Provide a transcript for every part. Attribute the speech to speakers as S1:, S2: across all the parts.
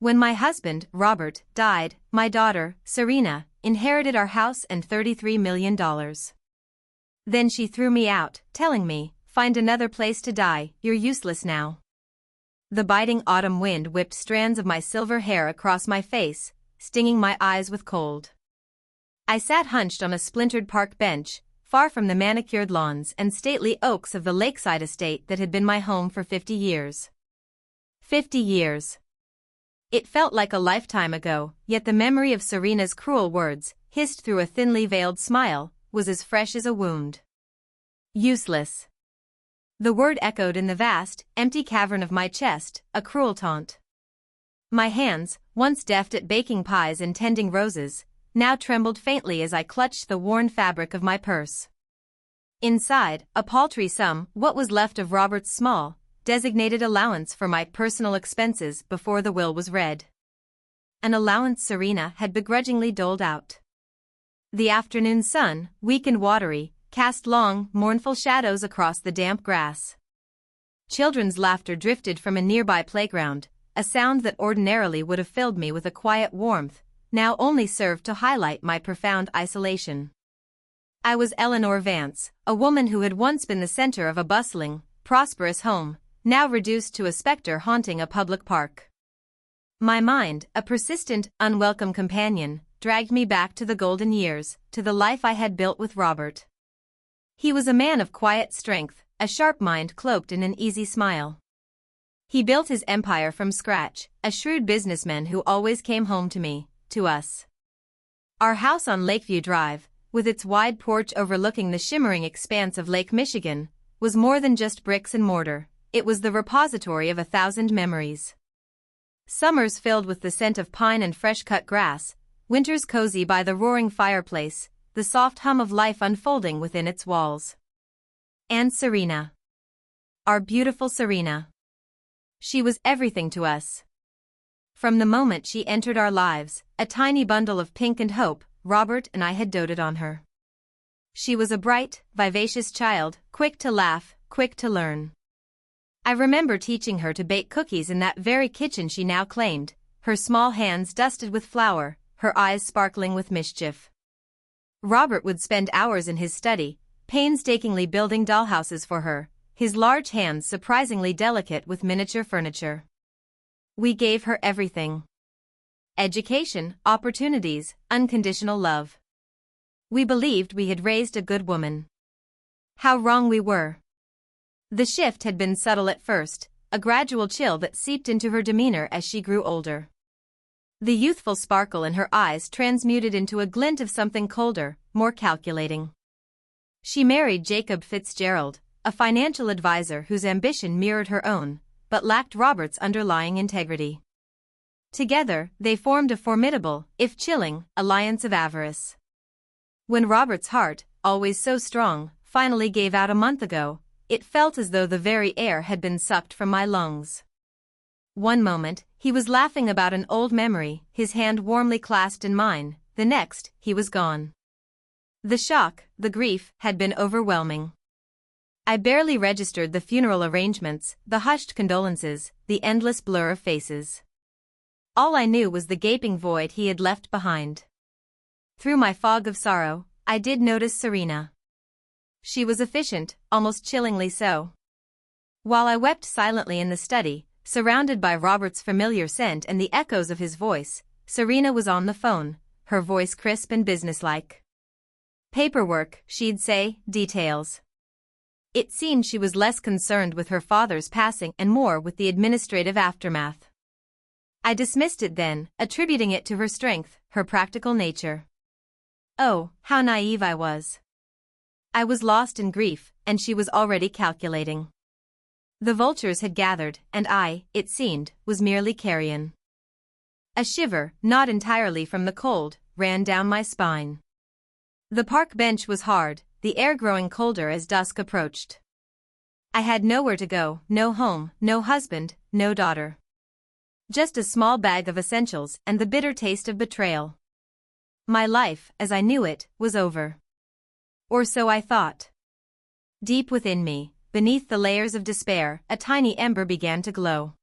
S1: When my husband, Robert, died, my daughter, Serena, inherited our house and $33 million. Then she threw me out, telling me, "Find another place to die, you're useless now." The biting autumn wind whipped strands of my silver hair across my face, stinging my eyes with cold. I sat hunched on a splintered park bench, far from the manicured lawns and stately oaks of the lakeside estate that had been my home for 50 years. 50 years. It felt like a lifetime ago, yet the memory of Serena's cruel words, hissed through a thinly veiled smile, was as fresh as a wound. Useless. The word echoed in the vast, empty cavern of my chest, a cruel taunt. My hands, once deft at baking pies and tending roses, now trembled faintly as I clutched the worn fabric of my purse. Inside, a paltry sum, what was left of Robert's small, designated allowance for my personal expenses before the will was read. An allowance Serena had begrudgingly doled out. The afternoon sun, weak and watery, cast long, mournful shadows across the damp grass. Children's laughter drifted from a nearby playground, a sound that ordinarily would have filled me with a quiet warmth, now only served to highlight my profound isolation. I was Eleanor Vance, a woman who had once been the center of a bustling, prosperous home, now reduced to a specter haunting a public park. My mind, a persistent, unwelcome companion, dragged me back to the golden years, to the life I had built with Robert. He was a man of quiet strength, a sharp mind cloaked in an easy smile. He built his empire from scratch, a shrewd businessman who always came home to me, to us. Our house on Lakeview Drive, with its wide porch overlooking the shimmering expanse of Lake Michigan, was more than just bricks and mortar. It was the repository of 1,000 memories. Summers filled with the scent of pine and fresh-cut grass, winters cozy by the roaring fireplace, the soft hum of life unfolding within its walls. And Serena. Our beautiful Serena. She was everything to us. From the moment she entered our lives, a tiny bundle of pink and hope, Robert and I had doted on her. She was a bright, vivacious child, quick to laugh, quick to learn. I remember teaching her to bake cookies in that very kitchen she now claimed, her small hands dusted with flour, her eyes sparkling with mischief. Robert would spend hours in his study, painstakingly building dollhouses for her, his large hands surprisingly delicate with miniature furniture. We gave her everything. Education, opportunities, unconditional love. We believed we had raised a good woman. How wrong we were. The shift had been subtle at first, a gradual chill that seeped into her demeanor as she grew older. The youthful sparkle in her eyes transmuted into a glint of something colder, more calculating. She married Jacob Fitzgerald, a financial advisor whose ambition mirrored her own, but lacked Robert's underlying integrity. Together, they formed a formidable, if chilling, alliance of avarice. When Robert's heart, always so strong, finally gave out a month ago, it felt as though the very air had been sucked from my lungs. One moment, he was laughing about an old memory, his hand warmly clasped in mine, the next, he was gone. The shock, the grief, had been overwhelming. I barely registered the funeral arrangements, the hushed condolences, the endless blur of faces. All I knew was the gaping void he had left behind. Through my fog of sorrow, I did notice Serena. She was efficient, almost chillingly so. While I wept silently in the study, surrounded by Robert's familiar scent and the echoes of his voice, Serena was on the phone, her voice crisp and businesslike. Paperwork, she'd say, details. It seemed she was less concerned with her father's passing and more with the administrative aftermath. I dismissed it then, attributing it to her strength, her practical nature. Oh, how naive I was. I was lost in grief, and she was already calculating. The vultures had gathered, and I, it seemed, was merely carrion. A shiver, not entirely from the cold, ran down my spine. The park bench was hard, the air growing colder as dusk approached. I had nowhere to go, no home, no husband, no daughter. Just a small bag of essentials and the bitter taste of betrayal. My life, as I knew it, was over. Or so I thought. Deep within me, beneath the layers of despair, a tiny ember began to glow.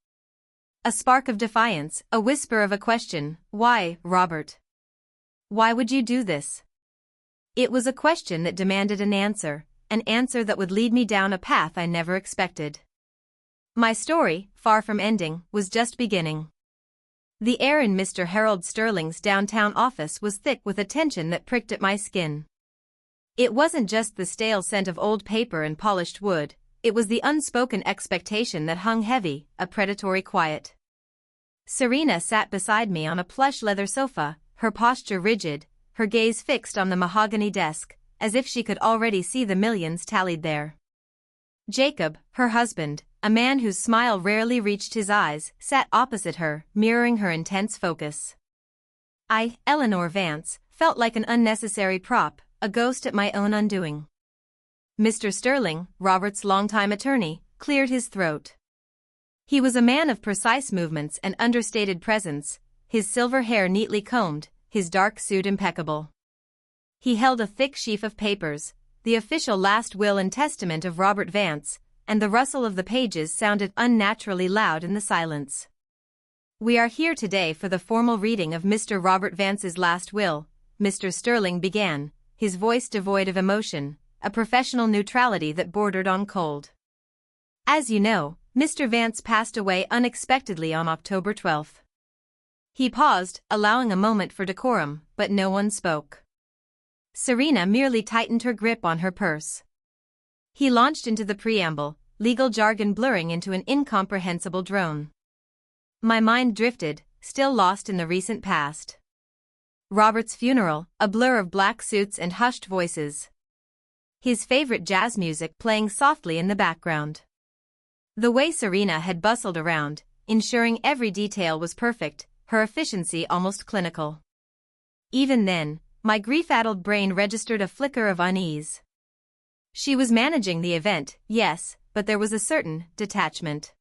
S1: A spark of defiance, a whisper of a question. Why, Robert? Why would you do this? It was a question that demanded an answer that would lead me down a path I never expected. My story, far from ending, was just beginning. The air in Mr. Harold Sterling's downtown office was thick with a tension that pricked at my skin. It wasn't just the stale scent of old paper and polished wood, it was the unspoken expectation that hung heavy, a predatory quiet. Serena sat beside me on a plush leather sofa, her posture rigid, her gaze fixed on the mahogany desk, as if she could already see the millions tallied there. Jacob, her husband, a man whose smile rarely reached his eyes, sat opposite her, mirroring her intense focus. I, Eleanor Vance, felt like an unnecessary prop, a ghost at my own undoing. Mr. Sterling, Robert's longtime attorney, cleared his throat. He was a man of precise movements and understated presence, his silver hair neatly combed, his dark suit impeccable. He held a thick sheaf of papers, the official last will and testament of Robert Vance, and the rustle of the pages sounded unnaturally loud in the silence. We are here today for the formal reading of Mr. Robert Vance's last will, Mr. Sterling began, his voice devoid of emotion, a professional neutrality that bordered on cold. As you know, Mr. Vance passed away unexpectedly on October 12. He paused, allowing a moment for decorum, but no one spoke. Serena merely tightened her grip on her purse. He launched into the preamble, legal jargon blurring into an incomprehensible drone. My mind drifted, still lost in the recent past. Robert's funeral, a blur of black suits and hushed voices. His favorite jazz music playing softly in the background. The way Serena had bustled around, ensuring every detail was perfect, her efficiency almost clinical. Even then, my grief-addled brain registered a flicker of unease. She was managing the event, yes, but there was a certain detachment.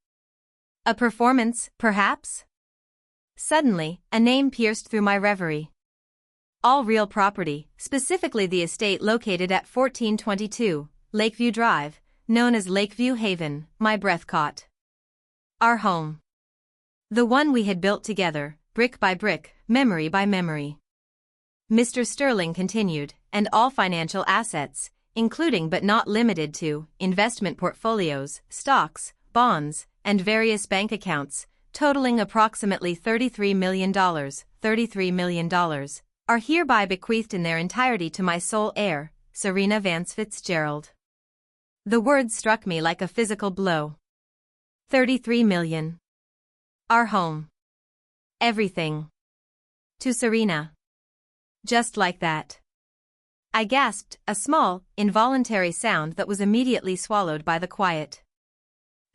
S1: A performance, perhaps? Suddenly, a name pierced through my reverie. All real property, specifically the estate located at 1422 Lakeview Drive, known as Lakeview Haven, my breath caught. Our home. The one we had built together, brick by brick, memory by memory. Mr. Sterling continued, and all financial assets, including but not limited to, investment portfolios, stocks, bonds, and various bank accounts, totaling approximately $33 million, $33 million, are hereby bequeathed in their entirety to my sole heir, Serena Vance Fitzgerald. The words struck me like a physical blow. 33 million. Our home. Everything. To Serena. Just like that. I gasped, a small, involuntary sound that was immediately swallowed by the quiet.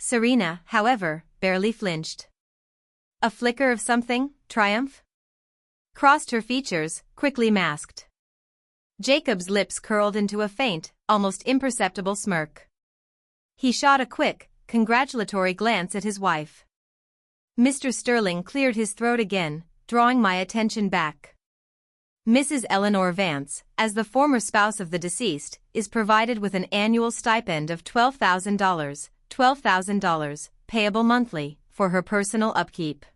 S1: Serena, however, barely flinched. A flicker of something, triumph? Crossed her features, quickly masked. Jacob's lips curled into a faint, almost imperceptible smirk. He shot a quick, congratulatory glance at his wife. Mr. Sterling cleared his throat again, drawing my attention back. Mrs. Eleanor Vance, as the former spouse of the deceased, is provided with an annual stipend of $12,000, payable monthly, for her personal upkeep.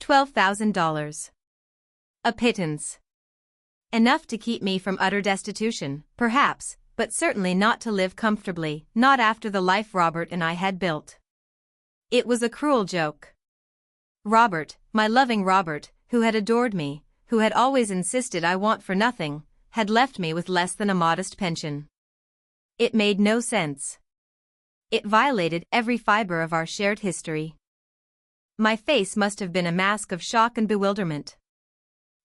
S1: $12,000. A pittance. Enough to keep me from utter destitution, perhaps, but certainly not to live comfortably, not after the life Robert and I had built. It was a cruel joke. Robert, my loving Robert, who had adored me, who had always insisted I want for nothing, had left me with less than a modest pension. It made no sense. It violated every fiber of our shared history. My face must have been a mask of shock and bewilderment.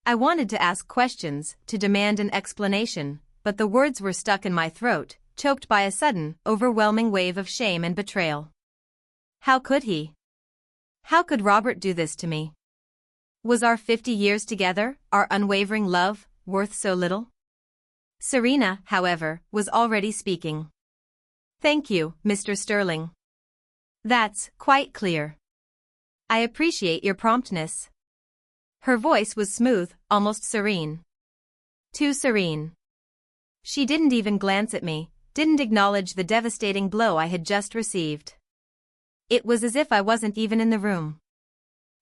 S1: I wanted to ask questions, to demand an explanation, but the words were stuck in my throat, choked by a sudden, overwhelming wave of shame and betrayal. How could he? How could Robert do this to me? Was our 50 years together, our unwavering love, worth so little? Serena, however, was already speaking. Thank you, Mr. Sterling. That's quite clear. I appreciate your promptness. Her voice was smooth, almost serene. Too serene. She didn't even glance at me, didn't acknowledge the devastating blow I had just received. It was as if I wasn't even in the room.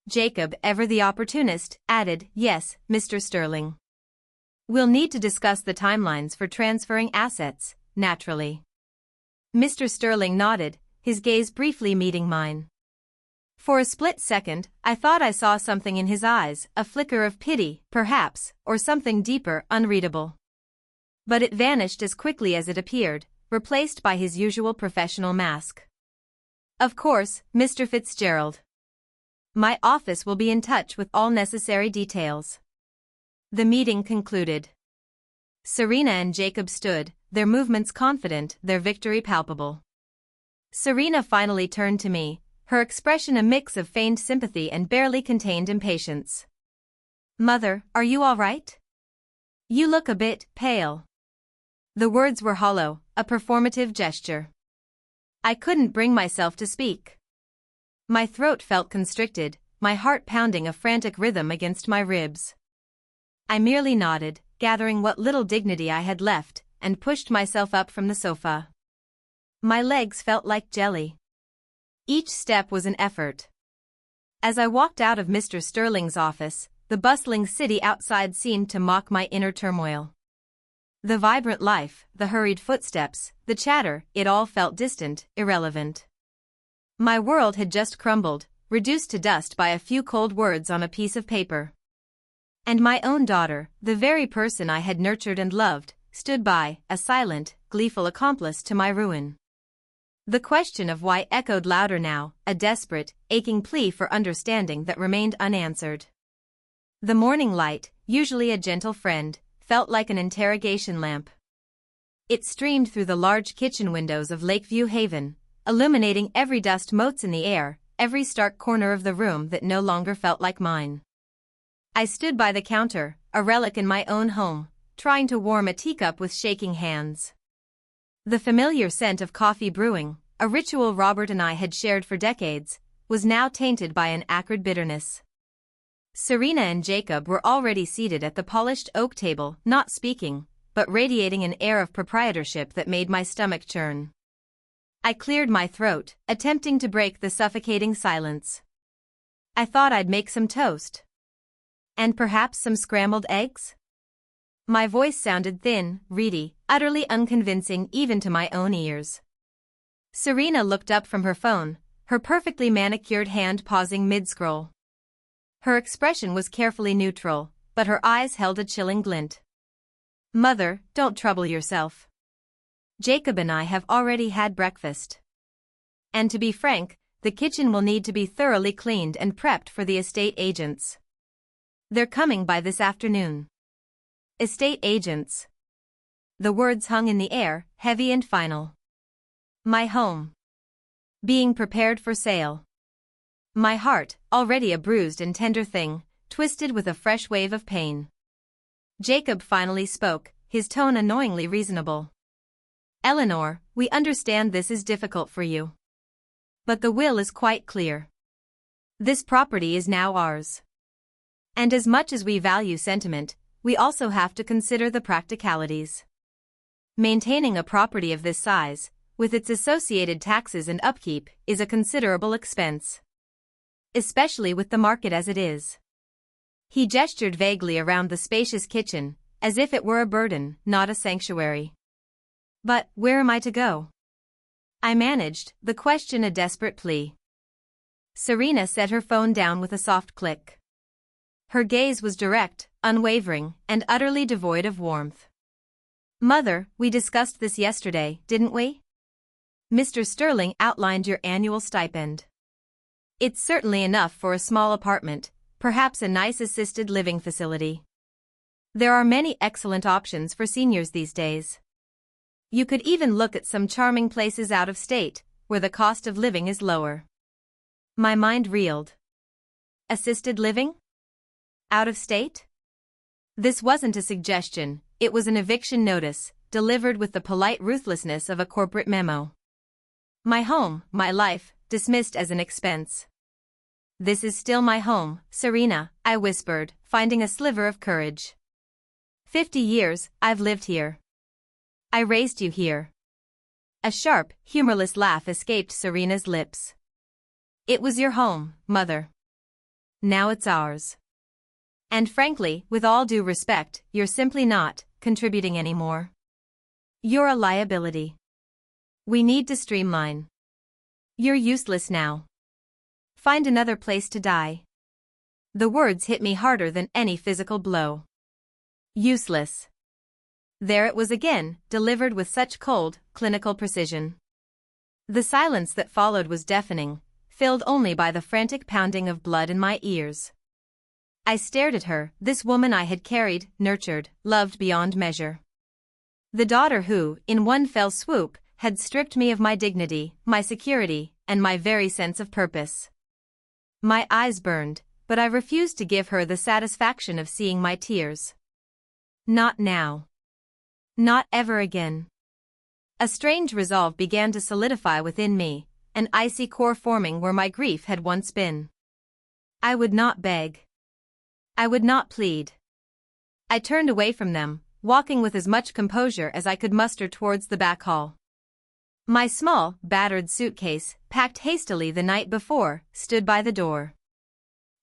S1: Jacob, ever the opportunist, added, "Yes, Mr. Sterling. We'll need to discuss the timelines for transferring assets, naturally." Mr. Sterling nodded, his gaze briefly meeting mine. For a split second, I thought I saw something in his eyes, a flicker of pity, perhaps, or something deeper, unreadable. But it vanished as quickly as it appeared, replaced by his usual professional mask. "Of course, Mr. Fitzgerald. My office will be in touch with all necessary details." The meeting concluded. Serena and Jacob stood, their movements confident, their victory palpable. Serena finally turned to me, her expression a mix of feigned sympathy and barely contained impatience. "Mother, are you all right? You look a bit pale." The words were hollow, a performative gesture. I couldn't bring myself to speak. My throat felt constricted, my heart pounding a frantic rhythm against my ribs. I merely nodded, gathering what little dignity I had left, and pushed myself up from the sofa. My legs felt like jelly. Each step was an effort. As I walked out of Mr. Sterling's office, the bustling city outside seemed to mock my inner turmoil. The vibrant life, the hurried footsteps, the chatter, it all felt distant, irrelevant. My world had just crumbled, reduced to dust by a few cold words on a piece of paper. And my own daughter, the very person I had nurtured and loved, stood by, a silent, gleeful accomplice to my ruin. The question of why echoed louder now, a desperate, aching plea for understanding that remained unanswered. The morning light, usually a gentle friend, felt like an interrogation lamp. It streamed through the large kitchen windows of Lakeview Haven, illuminating every dust motes in the air, every stark corner of the room that no longer felt like mine. I stood by the counter, a relic in my own home, trying to warm a teacup with shaking hands. The familiar scent of coffee brewing, a ritual Robert and I had shared for decades, was now tainted by an acrid bitterness. Serena and Jacob were already seated at the polished oak table, not speaking, but radiating an air of proprietorship that made my stomach churn. I cleared my throat, attempting to break the suffocating silence. "I thought I'd make some toast. And perhaps some scrambled eggs?" My voice sounded thin, reedy, utterly unconvincing even to my own ears. Serena looked up from her phone, her perfectly manicured hand pausing mid-scroll. Her expression was carefully neutral, but her eyes held a chilling glint. "Mother, don't trouble yourself. Jacob and I have already had breakfast. And to be frank, the kitchen will need to be thoroughly cleaned and prepped for the estate agents. They're coming by this afternoon." Estate agents. The words hung in the air, heavy and final. My home. Being prepared for sale. My heart, already a bruised and tender thing, twisted with a fresh wave of pain. Jacob finally spoke, his tone annoyingly reasonable. "Eleanor, we understand this is difficult for you. But the will is quite clear. This property is now ours. And as much as we value sentiment, we also have to consider the practicalities. Maintaining a property of this size, with its associated taxes and upkeep, is a considerable expense. Especially with the market as it is." He gestured vaguely around the spacious kitchen, as if it were a burden, not a sanctuary. "But where am I to go?" I managed, the question a desperate plea. Serena set her phone down with a soft click. Her gaze was direct, unwavering, and utterly devoid of warmth. "Mother, we discussed this yesterday, didn't we? Mr. Sterling outlined your annual stipend. It's certainly enough for a small apartment, perhaps a nice assisted living facility. There are many excellent options for seniors these days. You could even look at some charming places out of state, where the cost of living is lower." My mind reeled. Assisted living? Out of state? This wasn't a suggestion, it was an eviction notice, delivered with the polite ruthlessness of a corporate memo. My home, my life, dismissed as an expense. "This is still my home, Serena," I whispered, finding a sliver of courage. 50 years, I've lived here. I raised you here." A sharp, humorless laugh escaped Serena's lips. "It was your home, Mother. now it's ours. And frankly, with all due respect, you're simply not contributing anymore. You're a liability. We need to streamline. You're useless now. Find another place to die. The words hit me harder than any physical blow. Useless. There it was again, delivered with such cold, clinical precision. The silence that followed was deafening, filled only by the frantic pounding of blood in my ears. I stared at her, this woman I had carried, nurtured, loved beyond measure. The daughter who, in one fell swoop, had stripped me of my dignity, my security, and my very sense of purpose. My eyes burned, but I refused to give her the satisfaction of seeing my tears. Not now. Not ever again. A strange resolve began to solidify within me, an icy core forming where my grief had once been. I would not beg. I would not plead. I turned away from them, walking with as much composure as I could muster towards the back hall. My small, battered suitcase, packed hastily the night before, stood by the door.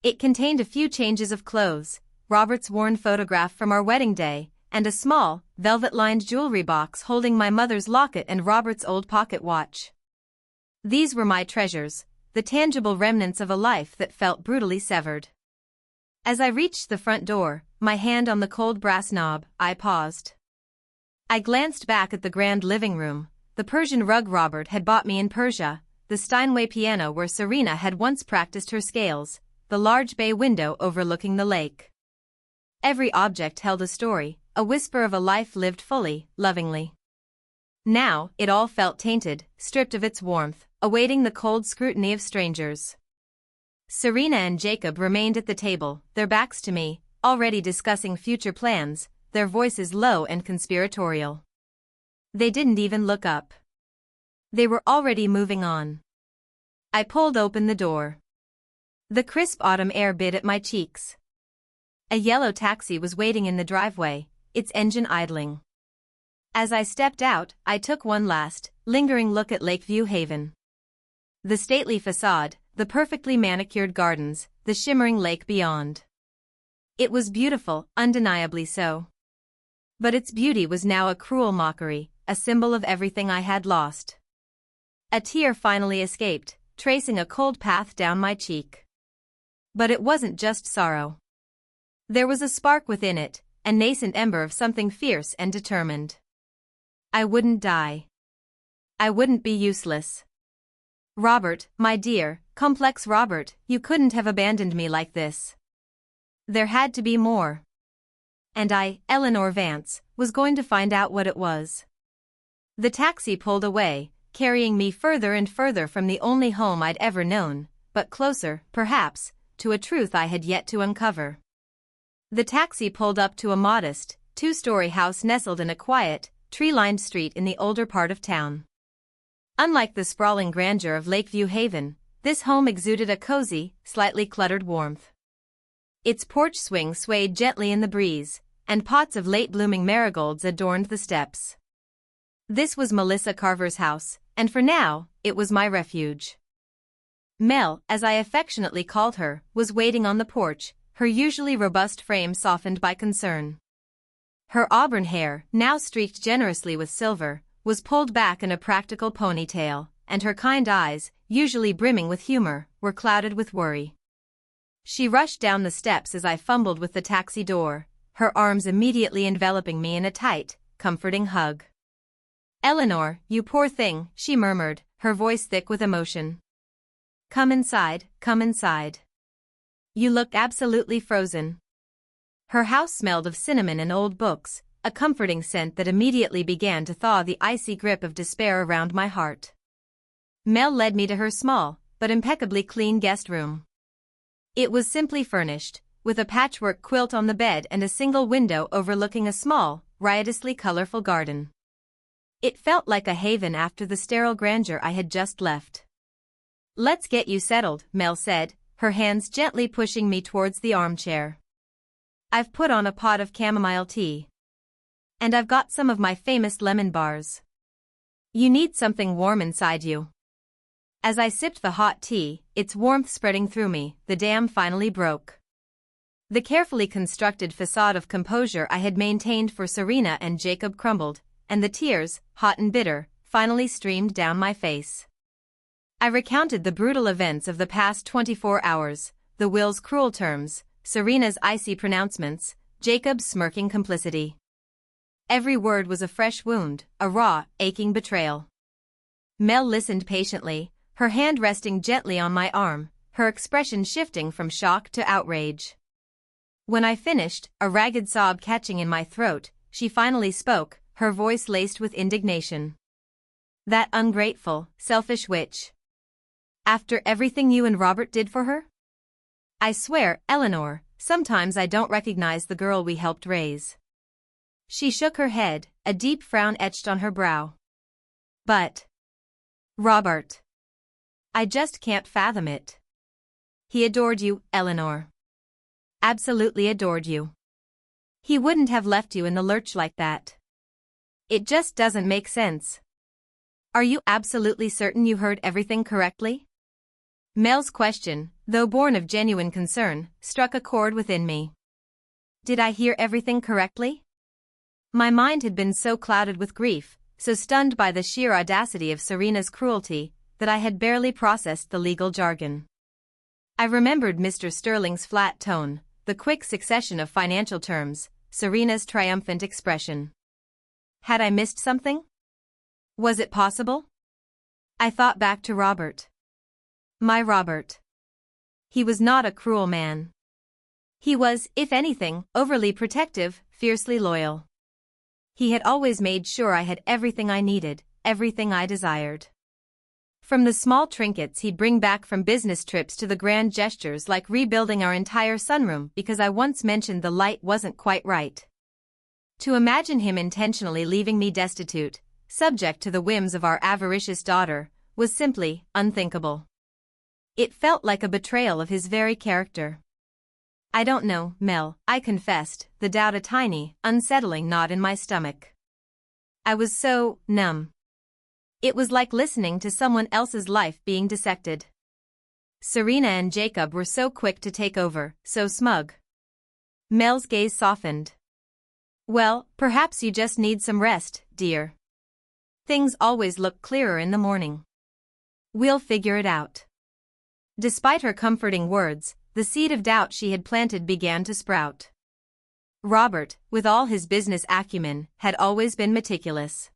S1: It contained a few changes of clothes, Robert's worn photograph from our wedding day, and a small, velvet-lined jewelry box holding my mother's locket and Robert's old pocket watch. These were my treasures, the tangible remnants of a life that felt brutally severed. As I reached the front door, my hand on the cold brass knob, I paused. I glanced back at the grand living room, the Persian rug Robert had bought me in Persia, the Steinway piano where Serena had once practiced her scales, the large bay window overlooking the lake. Every object held a story, a whisper of a life lived fully, lovingly. Now, it all felt tainted, stripped of its warmth, awaiting the cold scrutiny of strangers. Serena and Jacob remained at the table, their backs to me, already discussing future plans, their voices low and conspiratorial. They didn't even look up. They were already moving on. I pulled open the door. The crisp autumn air bit at my cheeks. A yellow taxi was waiting in the driveway, its engine idling. As I stepped out, I took one last, lingering look at Lakeview Haven. The stately facade, the perfectly manicured gardens, the shimmering lake beyond. It was beautiful, undeniably so. But its beauty was now a cruel mockery, a symbol of everything I had lost. A tear finally escaped, tracing a cold path down my cheek. But it wasn't just sorrow. There was a spark within it, a nascent ember of something fierce and determined. I wouldn't die. I wouldn't be useless. Robert, my dear, complex Robert, you couldn't have abandoned me like this. There had to be more. And I, Eleanor Vance, was going to find out what it was. The taxi pulled away, carrying me further and further from the only home I'd ever known, but closer, perhaps, to a truth I had yet to uncover. The taxi pulled up to a modest, two-story house nestled in a quiet, tree-lined street in the older part of town. Unlike the sprawling grandeur of Lakeview Haven, this home exuded a cozy, slightly cluttered warmth. Its porch swing swayed gently in the breeze, and pots of late-blooming marigolds adorned the steps. This was Melissa Carver's house, and for now, it was my refuge. Mel, as I affectionately called her, was waiting on the porch, her usually robust frame softened by concern. Her auburn hair, now streaked generously with silver, was pulled back in a practical ponytail, and her kind eyes, usually brimming with humor, were clouded with worry. She rushed down the steps as I fumbled with the taxi door, her arms immediately enveloping me in a tight, comforting hug. "Eleanor, you poor thing," she murmured, her voice thick with emotion. Come inside, come inside. You look absolutely frozen." Her house smelled of cinnamon and old books, a comforting scent that immediately began to thaw the icy grip of despair around my heart. Mel led me to her small, but impeccably clean guest room. It was simply furnished, with a patchwork quilt on the bed and a single window overlooking a small, riotously colorful garden. It felt like a haven after the sterile grandeur I had just left. "Let's get you settled," Mel said, her hands gently pushing me towards the armchair. "I've put on a pot of chamomile tea. And I've got some of my famous lemon bars. You need something warm inside you." As I sipped the hot tea, its warmth spreading through me, the dam finally broke. The carefully constructed facade of composure I had maintained for Serena and Jacob crumbled, and the tears, hot and bitter, finally streamed down my face. I recounted the brutal events of the past 24 hours, the Will's cruel terms, Serena's icy pronouncements, Jacob's smirking complicity. Every word was a fresh wound, a raw, aching betrayal. Mel listened patiently, her hand resting gently on my arm, her expression shifting from shock to outrage. When I finished, a ragged sob catching in my throat, she finally spoke, her voice laced with indignation. That ungrateful, selfish witch. After everything you and Robert did for her? I swear, Eleanor, sometimes I don't recognize the girl we helped raise. She shook her head, a deep frown etched on her brow. But Robert. I just can't fathom it. He adored you, Eleanor. Absolutely adored you. He wouldn't have left you in the lurch like that. It just doesn't make sense. Are you absolutely certain you heard everything correctly? Mel's question, though born of genuine concern, struck a chord within me. Did I hear everything correctly? My mind had been so clouded with grief, so stunned by the sheer audacity of Serena's cruelty, that I had barely processed the legal jargon. I remembered Mr. Sterling's flat tone, the quick succession of financial terms, Serena's triumphant expression. Had I missed something? Was it possible? I thought back to Robert. My Robert. He was not a cruel man. He was, if anything, overly protective, fiercely loyal. He had always made sure I had everything I needed, everything I desired. From the small trinkets he'd bring back from business trips to the grand gestures like rebuilding our entire sunroom because I once mentioned the light wasn't quite right. To imagine him intentionally leaving me destitute, subject to the whims of our avaricious daughter, was simply unthinkable. It felt like a betrayal of his very character. I don't know, Mel, I confessed, the doubt a tiny, unsettling knot in my stomach. I was so numb. It was like listening to someone else's life being dissected. Serena and Jacob were so quick to take over, so smug. Mel's gaze softened. Well, perhaps you just need some rest, dear. Things always look clearer in the morning. We'll figure it out. Despite her comforting words, the seed of doubt she had planted began to sprout. Robert, with all his business acumen, had always been meticulous.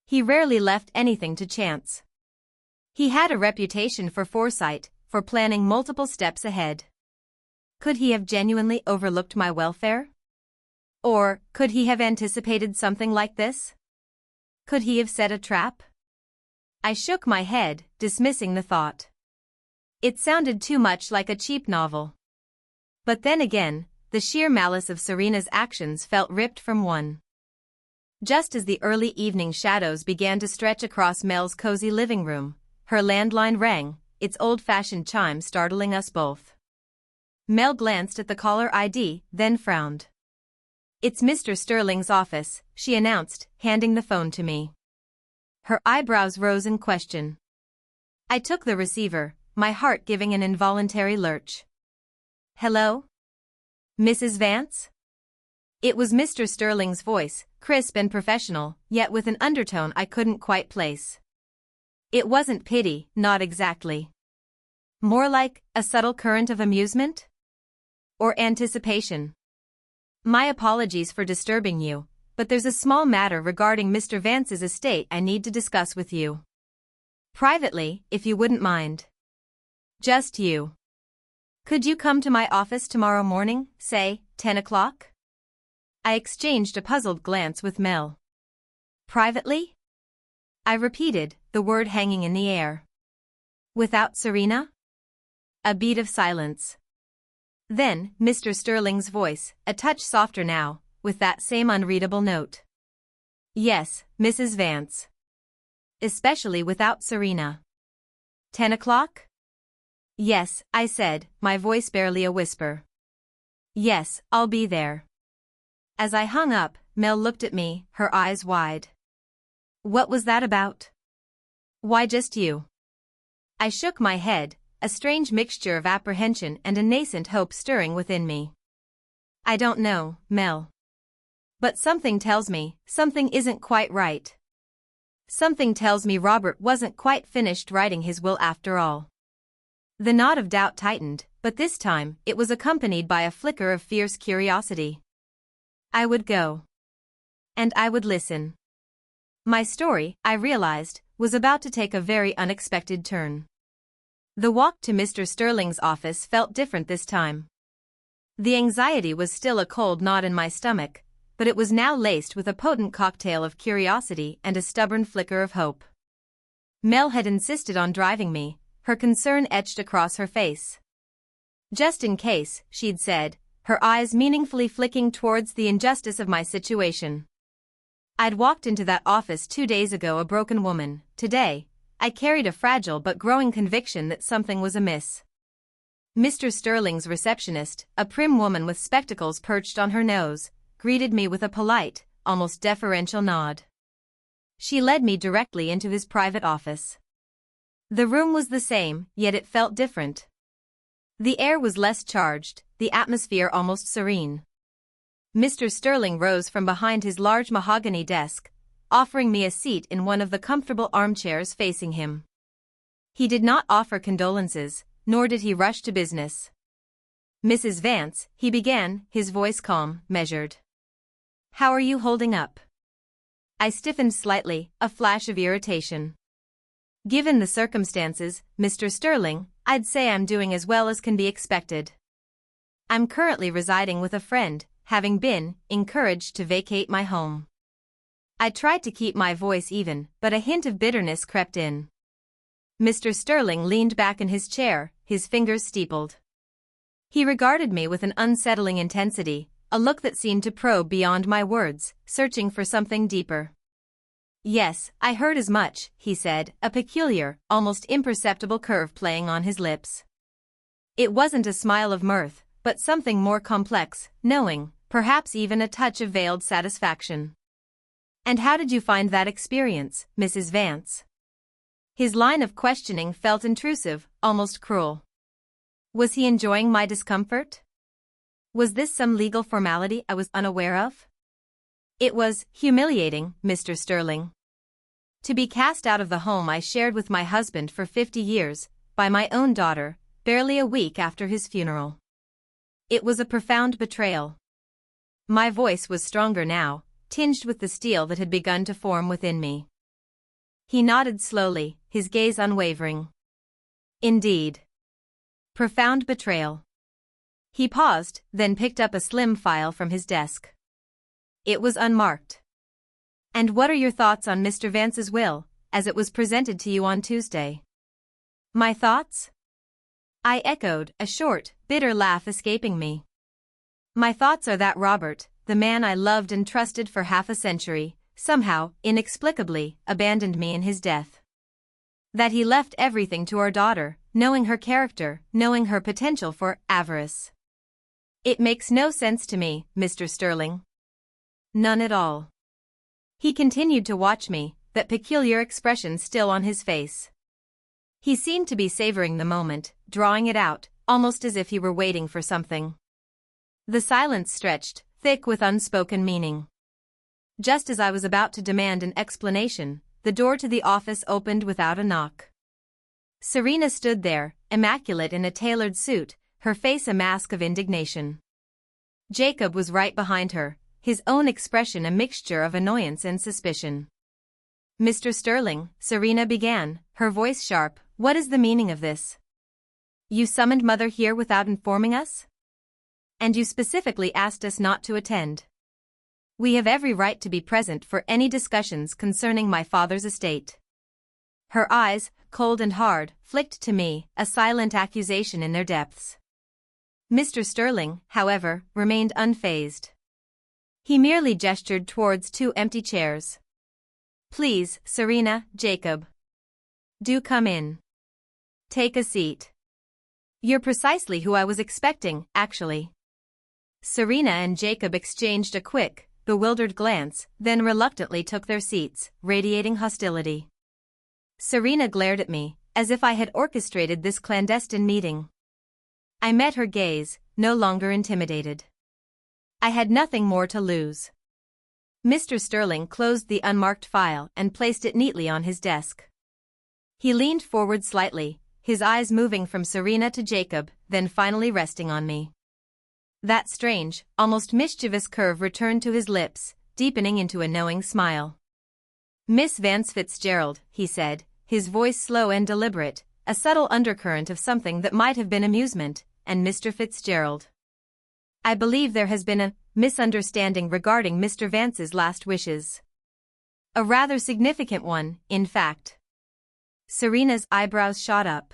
S1: He rarely left anything to chance. He had a reputation for foresight, for planning multiple steps ahead. Could he have genuinely overlooked my welfare? Or, could he have anticipated something like this? Could he have set a trap? I shook my head, dismissing the thought. It sounded too much like a cheap novel. But then again, the sheer malice of Serena's actions felt ripped from one. Just as the early evening shadows began to stretch across Mel's cozy living room, her landline rang, its old-fashioned chime startling us both. Mel glanced at the caller ID, then frowned. It's Mr. Sterling's office, she announced, handing the phone to me. Her eyebrows rose in question. I took the receiver, my heart giving an involuntary lurch. Hello? Mrs. Vance? It was Mr. Sterling's voice, crisp and professional, yet with an undertone I couldn't quite place. It wasn't pity, not exactly. More like a subtle current of amusement? Or anticipation. My apologies for disturbing you, but there's a small matter regarding Mr. Vance's estate I need to discuss with you. Privately, if you wouldn't mind. Just you. Could you come to my office tomorrow morning, say, 10 o'clock? I exchanged a puzzled glance with Mel. Privately? I repeated, the word hanging in the air. Without Serena? A beat of silence. Then, Mr. Sterling's voice, a touch softer now, with that same unreadable note. Yes, Mrs. Vance. Especially without Serena. 10 o'clock? Yes, I said, my voice barely a whisper. Yes, I'll be there. As I hung up, Mel looked at me, her eyes wide. What was that about? Why just you? I shook my head, a strange mixture of apprehension and a nascent hope stirring within me. I don't know, Mel. But something tells me, something isn't quite right. Something tells me Robert wasn't quite finished writing his will after all. The knot of doubt tightened, but this time it was accompanied by a flicker of fierce curiosity. I would go. And I would listen. My story, I realized, was about to take a very unexpected turn. The walk to Mr. Sterling's office felt different this time. The anxiety was still a cold knot in my stomach, but it was now laced with a potent cocktail of curiosity and a stubborn flicker of hope. Mel had insisted on driving me, her concern etched across her face. Just in case, she'd said, her eyes meaningfully flicking towards the injustice of my situation. I'd walked into that office 2 days ago a broken woman. Today, I carried a fragile but growing conviction that something was amiss. Mr. Sterling's receptionist, a prim woman with spectacles perched on her nose, greeted me with a polite, almost deferential nod. She led me directly into his private office. The room was the same, yet it felt different. The air was less charged, the atmosphere almost serene. Mr. Sterling rose from behind his large mahogany desk, offering me a seat in one of the comfortable armchairs facing him. He did not offer condolences, nor did he rush to business. Mrs. Vance, he began, his voice calm, measured. How are you holding up? I stiffened slightly, a flash of irritation. Given the circumstances, Mr. Sterling, I'd say I'm doing as well as can be expected. I'm currently residing with a friend, having been encouraged to vacate my home. I tried to keep my voice even, but a hint of bitterness crept in. Mr. Sterling leaned back in his chair, his fingers steepled. He regarded me with an unsettling intensity, a look that seemed to probe beyond my words, searching for something deeper. Yes, I heard as much, he said, a peculiar, almost imperceptible curve playing on his lips. It wasn't a smile of mirth, but something more complex, knowing, perhaps even a touch of veiled satisfaction. And how did you find that experience, Mrs. Vance? His line of questioning felt intrusive, almost cruel. Was he enjoying my discomfort? Was this some legal formality I was unaware of? It was humiliating, Mr. Sterling. To be cast out of the home I shared with my husband for 50 years, by my own daughter, barely a week after his funeral. It was a profound betrayal. My voice was stronger now, tinged with the steel that had begun to form within me. He nodded slowly, his gaze unwavering. Indeed. Profound betrayal. He paused, then picked up a slim file from his desk. It was unmarked. And what are your thoughts on Mr. Vance's will, as it was presented to you on Tuesday? My thoughts? I echoed, a short, bitter laugh escaping me. My thoughts are that Robert, the man I loved and trusted for half a century, somehow, inexplicably, abandoned me in his death. That he left everything to our daughter, knowing her character, knowing her potential for avarice. It makes no sense to me, Mr. Sterling. None at all. He continued to watch me, that peculiar expression still on his face. He seemed to be savoring the moment, drawing it out, almost as if he were waiting for something. The silence stretched, thick with unspoken meaning. Just as I was about to demand an explanation, the door to the office opened without a knock. Serena stood there, immaculate in a tailored suit, her face a mask of indignation. Jacob was right behind her, his own expression a mixture of annoyance and suspicion. Mr. Sterling, Serena began, her voice sharp, what is the meaning of this? You summoned Mother here without informing us? And you specifically asked us not to attend. We have every right to be present for any discussions concerning my father's estate. Her eyes, cold and hard, flicked to me, a silent accusation in their depths. Mr. Sterling, however, remained unfazed. He merely gestured towards 2 empty chairs. Please, Serena, Jacob. Do come in. Take a seat. You're precisely who I was expecting, actually. Serena and Jacob exchanged a quick, bewildered glance, then reluctantly took their seats, radiating hostility. Serena glared at me, as if I had orchestrated this clandestine meeting. I met her gaze, no longer intimidated. I had nothing more to lose. Mr. Sterling closed the unmarked file and placed it neatly on his desk. He leaned forward slightly, his eyes moving from Serena to Jacob, then finally resting on me. That strange, almost mischievous curve returned to his lips, deepening into a knowing smile. "Miss Vance Fitzgerald," he said, his voice slow and deliberate, a subtle undercurrent of something that might have been amusement, "and Mr. Fitzgerald. I believe there has been a misunderstanding regarding Mr. Vance's last wishes. A rather significant one, in fact." Serena's eyebrows shot up.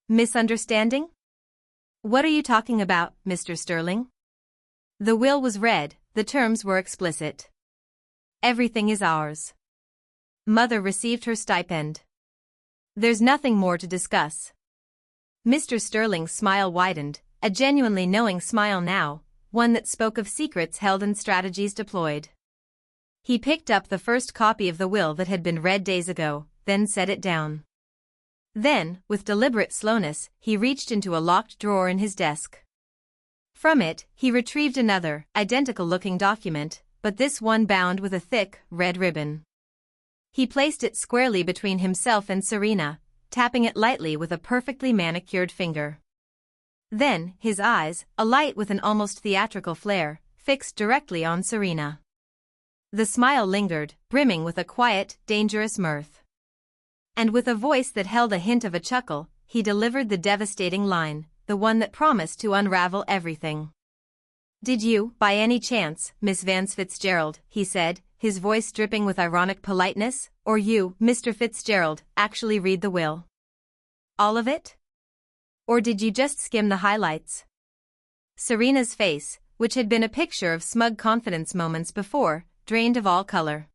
S1: "Misunderstanding? What are you talking about, Mr. Sterling?" "The will was read, the terms were explicit. Everything is ours. Mother received her stipend. There's nothing more to discuss." Mr. Sterling's smile widened, a genuinely knowing smile now, one that spoke of secrets held and strategies deployed. He picked up the first copy of the will that had been read days ago, then set it down. Then, with deliberate slowness, he reached into a locked drawer in his desk. From it, he retrieved another, identical-looking document, but this one bound with a thick, red ribbon. He placed it squarely between himself and Serena, tapping it lightly with a perfectly manicured finger. Then, his eyes, alight with an almost theatrical flare, fixed directly on Serena. The smile lingered, brimming with a quiet, dangerous mirth. And with a voice that held a hint of a chuckle, he delivered the devastating line, the one that promised to unravel everything. "Did you, by any chance, Miss Vance Fitzgerald," he said, his voice dripping with ironic politeness, "or you, Mr. Fitzgerald, actually read the will? All of it? Or did you just skim the highlights?" Serena's face, which had been a picture of smug confidence moments before, drained of all color.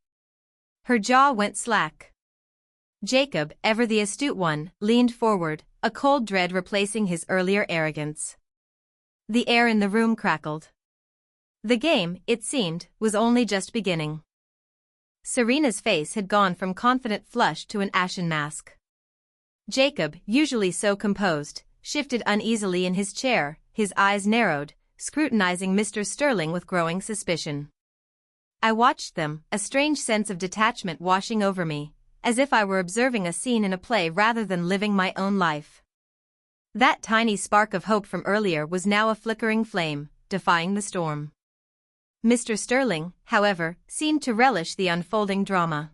S1: Her jaw went slack. Jacob, ever the astute one, leaned forward, a cold dread replacing his earlier arrogance. The air in the room crackled. The game, it seemed, was only just beginning. Serena's face had gone from confident flush to an ashen mask. Jacob, usually so composed, shifted uneasily in his chair, his eyes narrowed, scrutinizing Mr. Sterling with growing suspicion. I watched them, a strange sense of detachment washing over me, as if I were observing a scene in a play rather than living my own life. That tiny spark of hope from earlier was now a flickering flame, defying the storm. Mr. Sterling, however, seemed to relish the unfolding drama.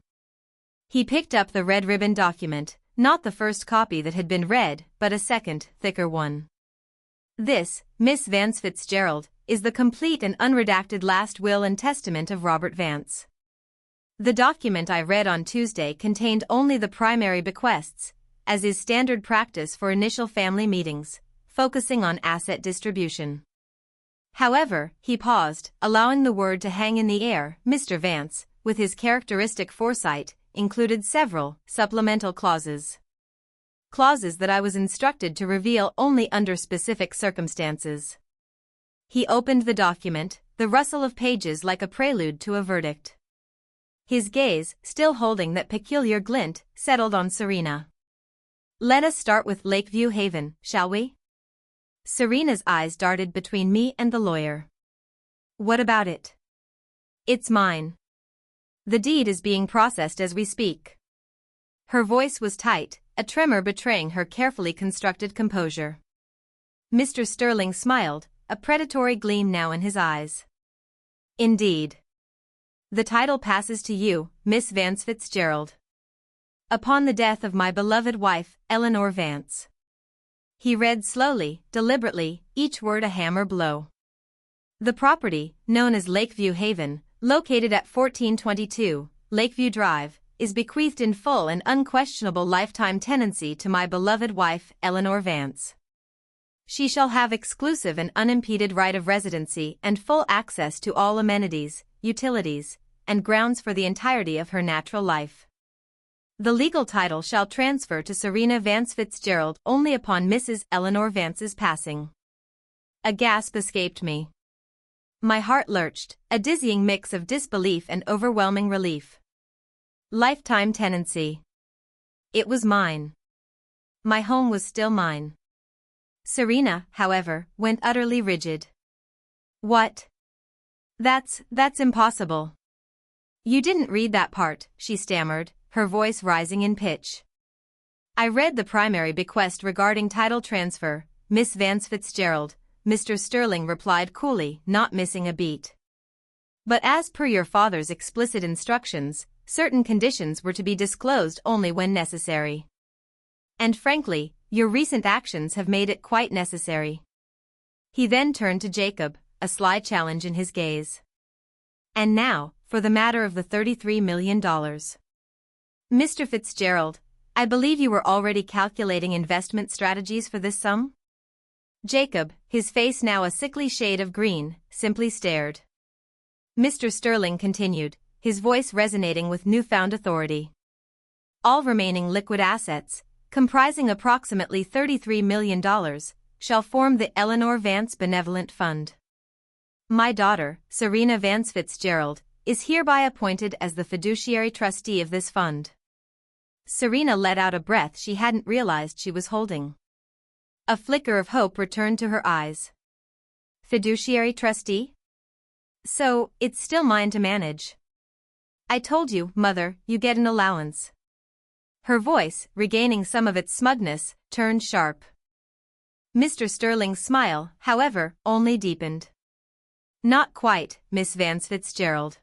S1: He picked up the red ribbon document, not the first copy that had been read, but a second, thicker one. "This, Miss Vance Fitzgerald, is the complete and unredacted last will and testament of Robert Vance. The document I read on Tuesday contained only the primary bequests, as is standard practice for initial family meetings, focusing on asset distribution. However," he paused, allowing the word to hang in the air, "Mr. Vance, with his characteristic foresight, included several supplemental clauses. Clauses that I was instructed to reveal only under specific circumstances." He opened the document, the rustle of pages like a prelude to a verdict. His gaze, still holding that peculiar glint, settled on Serena. "Let us start with Lakeview Haven, shall we?" Serena's eyes darted between me and the lawyer. "What about it?" "It's mine. The deed is being processed as we speak." Her voice was tight, a tremor betraying her carefully constructed composure. Mr. Sterling smiled, a predatory gleam now in his eyes. "Indeed. The title passes to you, Miss Vance Fitzgerald. Upon the death of my beloved wife, Eleanor Vance." He read slowly, deliberately, each word a hammer blow. "The property, known as Lakeview Haven, located at 1422 Lakeview Drive, is bequeathed in full and unquestionable lifetime tenancy to my beloved wife, Eleanor Vance. She shall have exclusive and unimpeded right of residency and full access to all amenities, utilities, and grounds for the entirety of her natural life. The legal title shall transfer to Serena Vance Fitzgerald only upon Mrs. Eleanor Vance's passing." A gasp escaped me. My heart lurched, a dizzying mix of disbelief and overwhelming relief. Lifetime tenancy. It was mine. My home was still mine. Serena, however, went utterly rigid. What? That's impossible. You didn't read that part, she stammered, her voice rising in pitch. I read the primary bequest regarding title transfer, Miss Vance Fitzgerald, Mr. Sterling replied coolly, not missing a beat. But as per your father's explicit instructions, certain conditions were to be disclosed only when necessary. And frankly, your recent actions have made it quite necessary. He then turned to Jacob, a sly challenge in his gaze. And now, for the matter of the $33 million. Mr. Fitzgerald, I believe you were already calculating investment strategies for this sum? Jacob, his face now a sickly shade of green, simply stared. Mr. Sterling continued, his voice resonating with newfound authority. All remaining liquid assets, comprising approximately $33 million, shall form the Eleanor Vance Benevolent Fund. My daughter, Serena Vance Fitzgerald, is hereby appointed as the fiduciary trustee of this fund. Serena let out a breath she hadn't realized she was holding. A flicker of hope returned to her eyes. Fiduciary trustee? So, it's still mine to manage. I told you, Mother, you get an allowance. Her voice, regaining some of its smugness, turned sharp. Mr. Sterling's smile, however, only deepened. Not quite, Miss Vance Fitzgerald.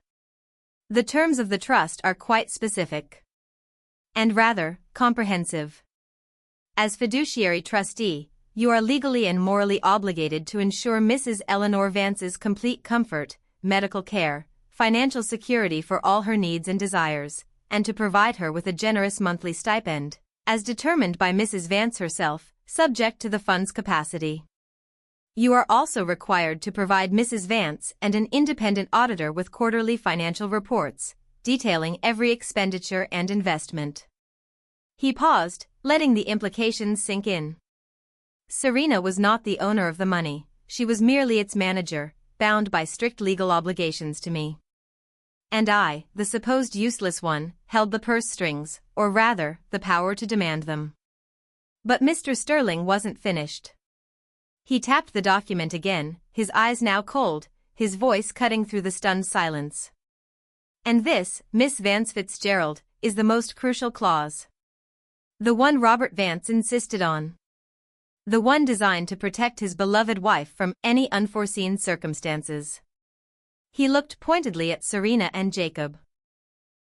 S1: The terms of the trust are quite specific. And rather, comprehensive. As fiduciary trustee, you are legally and morally obligated to ensure Mrs. Eleanor Vance's complete comfort, medical care, financial security for all her needs and desires, and to provide her with a generous monthly stipend, as determined by Mrs. Vance herself, subject to the fund's capacity. You are also required to provide Mrs. Vance and an independent auditor with quarterly financial reports, detailing every expenditure and investment. He paused, letting the implications sink in. Serena was not the owner of the money, she was merely its manager, bound by strict legal obligations to me. And I, the supposed useless one, held the purse strings, or rather, the power to demand them. But Mr. Sterling wasn't finished. He tapped the document again, his eyes now cold, his voice cutting through the stunned silence. And this, Miss Vance Fitzgerald, is the most crucial clause. The one Robert Vance insisted on. The one designed to protect his beloved wife from any unforeseen circumstances. He looked pointedly at Serena and Jacob.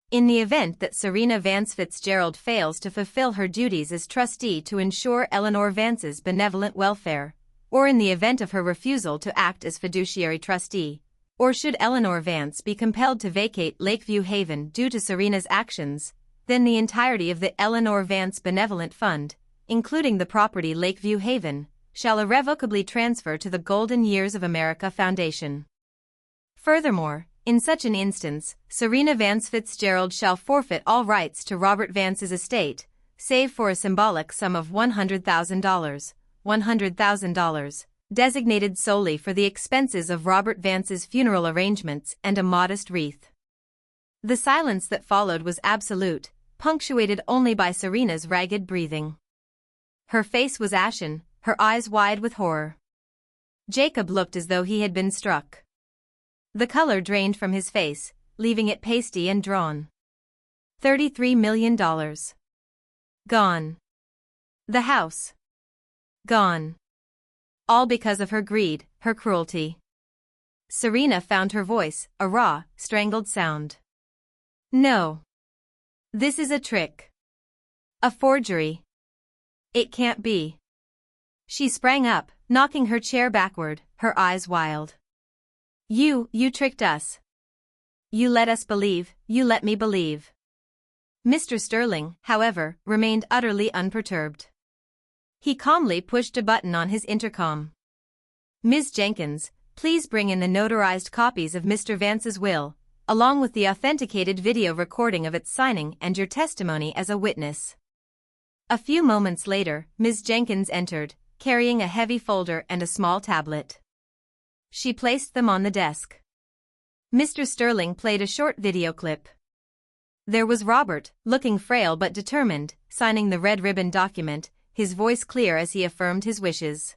S1: In the event that Serena Vance Fitzgerald fails to fulfill her duties as trustee to ensure Eleanor Vance's benevolent welfare, or in the event of her refusal to act as fiduciary trustee, or should Eleanor Vance be compelled to vacate Lakeview Haven due to Serena's actions, then the entirety of the Eleanor Vance Benevolent Fund, including the property Lakeview Haven, shall irrevocably transfer to the Golden Years of America Foundation. Furthermore, in such an instance, Serena Vance Fitzgerald shall forfeit all rights to Robert Vance's estate, save for a symbolic sum of $100,000, designated solely for the expenses of Robert Vance's funeral arrangements and a modest wreath. The silence that followed was absolute, punctuated only by Serena's ragged breathing. Her face was ashen, her eyes wide with horror. Jacob looked as though he had been struck. The color drained from his face, leaving it pasty and drawn. $33 million. Gone. The house. Gone. All because of her greed, her cruelty. Serena found her voice, a raw, strangled sound. No. This is a trick. A forgery. It can't be. She sprang up, knocking her chair backward, her eyes wild. You tricked us. You let us believe, you let me believe. Mr. Sterling, however, remained utterly unperturbed. He calmly pushed a button on his intercom. Ms. Jenkins, please bring in the notarized copies of Mr. Vance's will, along with the authenticated video recording of its signing and your testimony as a witness. A few moments later, Ms. Jenkins entered, carrying a heavy folder and a small tablet. She placed them on the desk. Mr. Sterling played a short video clip. There was Robert, looking frail but determined, signing the red ribbon document, his voice clear as he affirmed his wishes.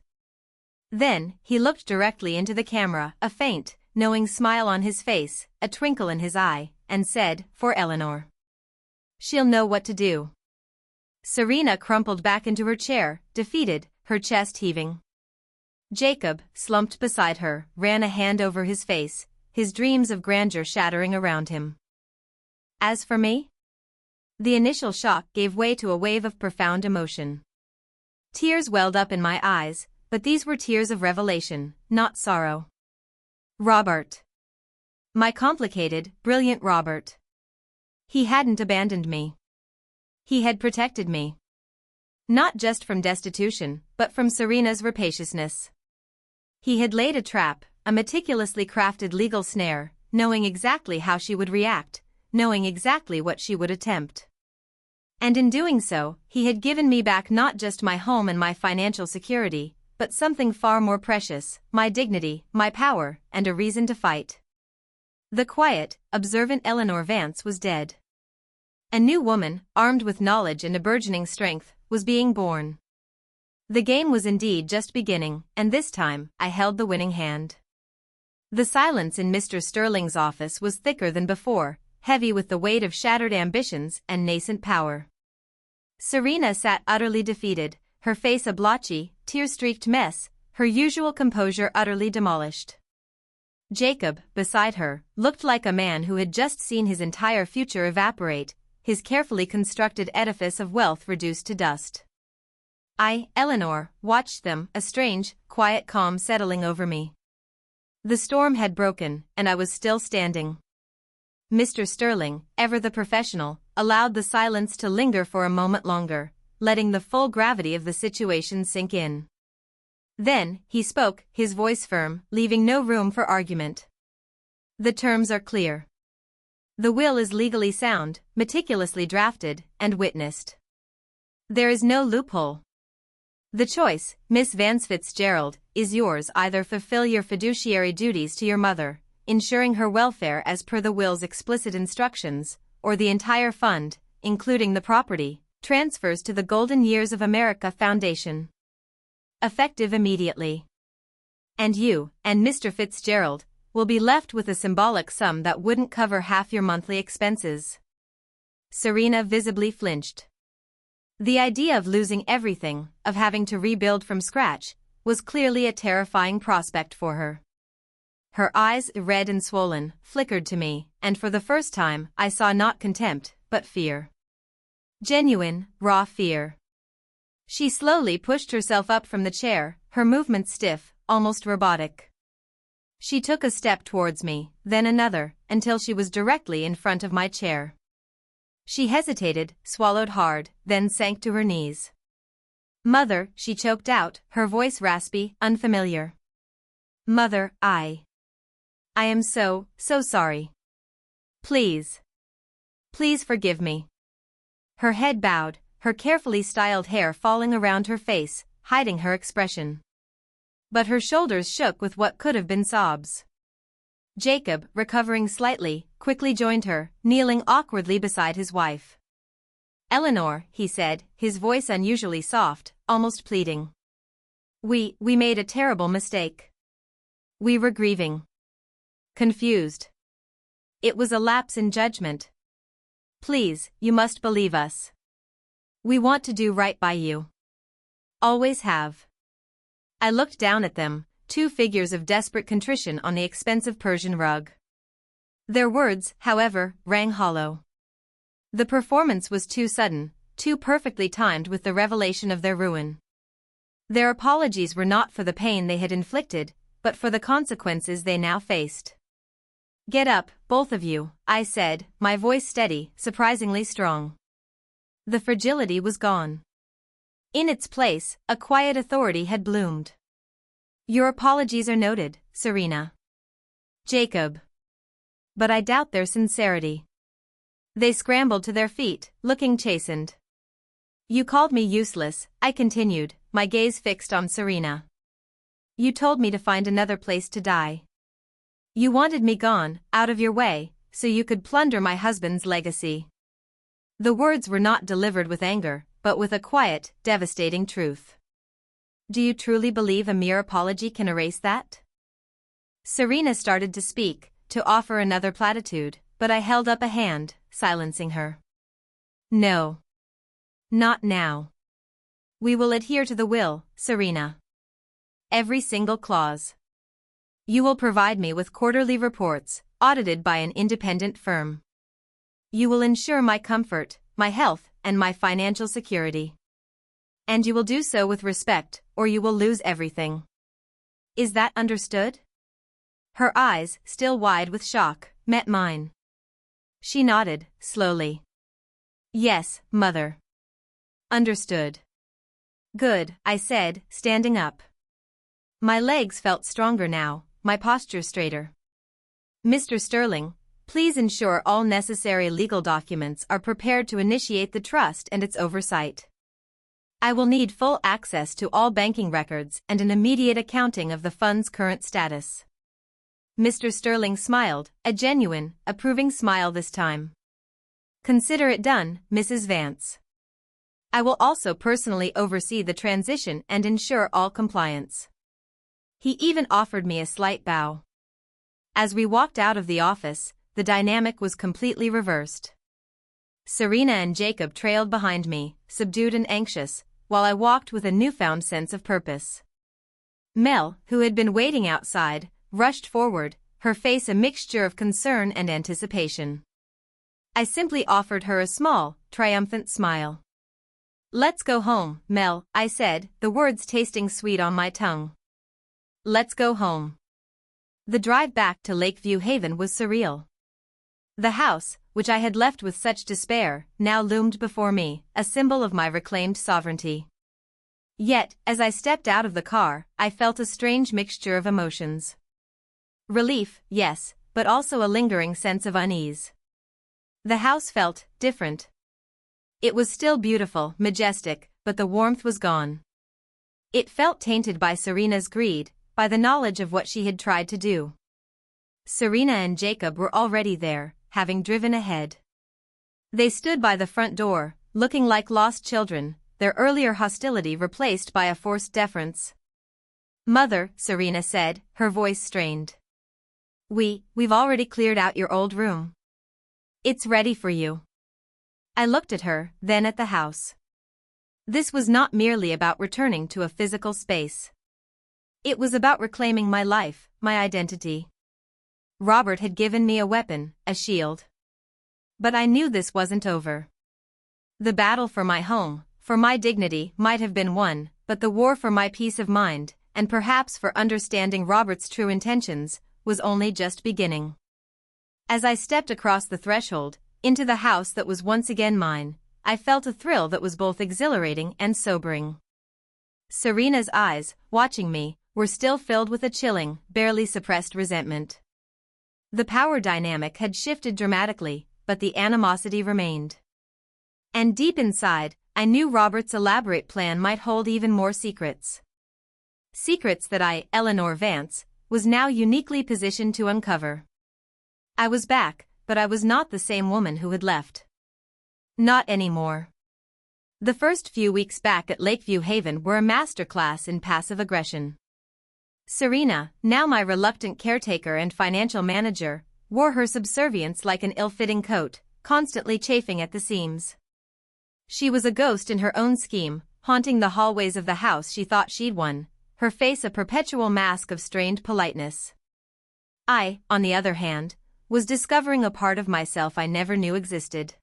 S1: Then, he looked directly into the camera, a faint, knowing smile on his face, a twinkle in his eye, and said, "For Eleanor. She'll know what to do." Serena crumpled back into her chair, defeated, her chest heaving. Jacob, slumped beside her, ran a hand over his face, his dreams of grandeur shattering around him. As for me? The initial shock gave way to a wave of profound emotion. Tears welled up in my eyes, but these were tears of revelation, not sorrow. Robert. My complicated, brilliant Robert. He hadn't abandoned me. He had protected me. Not just from destitution, but from Serena's rapaciousness. He had laid a trap, a meticulously crafted legal snare, knowing exactly how she would react, knowing exactly what she would attempt. And in doing so, he had given me back not just my home and my financial security, but something far more precious, my dignity, my power, and a reason to fight. The quiet, observant Eleanor Vance was dead. A new woman, armed with knowledge and a burgeoning strength, was being born. The game was indeed just beginning, and this time, I held the winning hand. The silence in Mr. Sterling's office was thicker than before, heavy with the weight of shattered ambitions and nascent power. Serena sat utterly defeated, her face a blotchy, tear-streaked mess, her usual composure utterly demolished. Jacob, beside her, looked like a man who had just seen his entire future evaporate, his carefully constructed edifice of wealth reduced to dust. I, Eleanor, watched them, a strange, quiet calm settling over me. The storm had broken, and I was still standing. Mr. Sterling, ever the professional, allowed the silence to linger for a moment longer, letting the full gravity of the situation sink in. Then, he spoke, his voice firm, leaving no room for argument. The terms are clear. The will is legally sound, meticulously drafted, and witnessed. There is no loophole. The choice, Miss Vance Fitzgerald, is yours. Either fulfill your fiduciary duties to your mother, ensuring her welfare as per the will's explicit instructions, or the entire fund, including the property, transfers to the Golden Years of America Foundation. Effective immediately. And you, and Mr. Fitzgerald, will be left with a symbolic sum that wouldn't cover half your monthly expenses. Serena visibly flinched. The idea of losing everything, of having to rebuild from scratch, was clearly a terrifying prospect for her. Her eyes, red and swollen, flickered to me, and for the first time, I saw not contempt, but fear. Genuine, raw fear. She slowly pushed herself up from the chair, her movements stiff, almost robotic. She took a step towards me, then another, until she was directly in front of my chair. She hesitated, swallowed hard, then sank to her knees. "Mother," she choked out, her voice raspy, unfamiliar. "Mother, I am so sorry. Please. Please forgive me." Her head bowed, her carefully styled hair falling around her face, hiding her expression. But her shoulders shook with what could have been sobs. Jacob, recovering slightly, quickly joined her, kneeling awkwardly beside his wife. "Eleanor," he said, his voice unusually soft, almost pleading. We made a terrible mistake. We were grieving. Confused. It was a lapse in judgment. Please, you must believe us. We want to do right by you. Always have." I looked down at them, two figures of desperate contrition on the expensive Persian rug. Their words, however, rang hollow. The performance was too sudden, too perfectly timed with the revelation of their ruin. Their apologies were not for the pain they had inflicted, but for the consequences they now faced. "Get up, both of you," I said, my voice steady, surprisingly strong. The fragility was gone. In its place, a quiet authority had bloomed. "Your apologies are noted, Serena." "Jacob." But I doubt their sincerity. They scrambled to their feet, looking chastened. "You called me useless," I continued, my gaze fixed on Serena. "You told me to find another place to die. You wanted me gone, out of your way, so you could plunder my husband's legacy." The words were not delivered with anger, but with a quiet, devastating truth. Do you truly believe a mere apology can erase that? Serena started to speak, to offer another platitude, but I held up a hand, silencing her. No. Not now. We will adhere to the will, Serena. Every single clause. You will provide me with quarterly reports, audited by an independent firm. You will ensure my comfort, my health, and my financial security. And you will do so with respect, or you will lose everything. Is that understood? Her eyes, still wide with shock, met mine. She nodded, slowly. Yes, Mother. Understood. Good, I said, standing up. My legs felt stronger now, my posture straighter. Mr. Sterling, please ensure all necessary legal documents are prepared to initiate the trust and its oversight. I will need full access to all banking records and an immediate accounting of the fund's current status. Mr. Sterling smiled, a genuine, approving smile this time. Consider it done, Mrs. Vance. I will also personally oversee the transition and ensure all compliance. He even offered me a slight bow. As we walked out of the office, the dynamic was completely reversed. Serena and Jacob trailed behind me, subdued and anxious, while I walked with a newfound sense of purpose. Mel, who had been waiting outside, rushed forward, her face a mixture of concern and anticipation. I simply offered her a small, triumphant smile. Let's go home, Mel, I said, the words tasting sweet on my tongue. Let's go home. The drive back to Lakeview Haven was surreal. The house, which I had left with such despair, now loomed before me, a symbol of my reclaimed sovereignty. Yet, as I stepped out of the car, I felt a strange mixture of emotions. Relief, yes, but also a lingering sense of unease. The house felt different. It was still beautiful, majestic, but the warmth was gone. It felt tainted by Serena's greed, by the knowledge of what she had tried to do. Serena and Jacob were already there, having driven ahead. They stood by the front door, looking like lost children, their earlier hostility replaced by a forced deference. Mother, Serena said, her voice strained. We've already cleared out your old room. It's ready for you. I looked at her, then at the house. This was not merely about returning to a physical space. It was about reclaiming my life, my identity. Robert had given me a weapon, a shield. But I knew this wasn't over. The battle for my home, for my dignity, might have been won, but the war for my peace of mind, and perhaps for understanding Robert's true intentions, was only just beginning. As I stepped across the threshold, into the house that was once again mine, I felt a thrill that was both exhilarating and sobering. Serena's eyes, watching me, were still filled with a chilling, barely suppressed resentment. The power dynamic had shifted dramatically, but the animosity remained. And deep inside, I knew Robert's elaborate plan might hold even more secrets. Secrets that I, Eleanor Vance, was now uniquely positioned to uncover. I was back, but I was not the same woman who had left. Not anymore. The first few weeks back at Lakeview Haven were a masterclass in passive aggression. Serena, now my reluctant caretaker and financial manager, wore her subservience like an ill-fitting coat, constantly chafing at the seams. She was a ghost in her own scheme, haunting the hallways of the house she thought she'd won, her face a perpetual mask of strained politeness. I, on the other hand, was discovering a part of myself I never knew existed.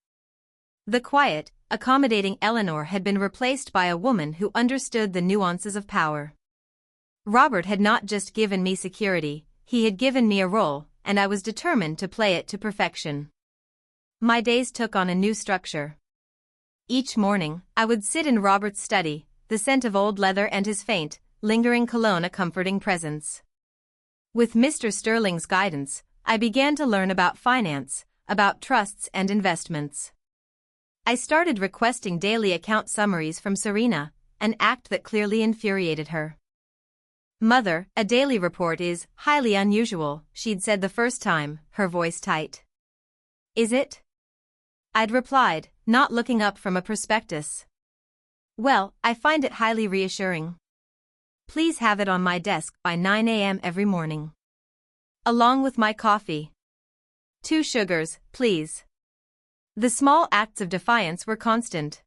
S1: The quiet, accommodating Eleanor had been replaced by a woman who understood the nuances of power. Robert had not just given me security, he had given me a role, and I was determined to play it to perfection. My days took on a new structure. Each morning, I would sit in Robert's study, the scent of old leather and his faint, lingering cologne a comforting presence. With Mr. Sterling's guidance, I began to learn about finance, about trusts and investments. I started requesting daily account summaries from Serena, an act that clearly infuriated her. Mother, a daily report is highly unusual, she'd said the first time, her voice tight. Is it? I'd replied, not looking up from a prospectus. Well, I find it highly reassuring. Please have it on my desk by 9 a.m. every morning. Along with my coffee. 2 sugars, please. The small acts of defiance were constant.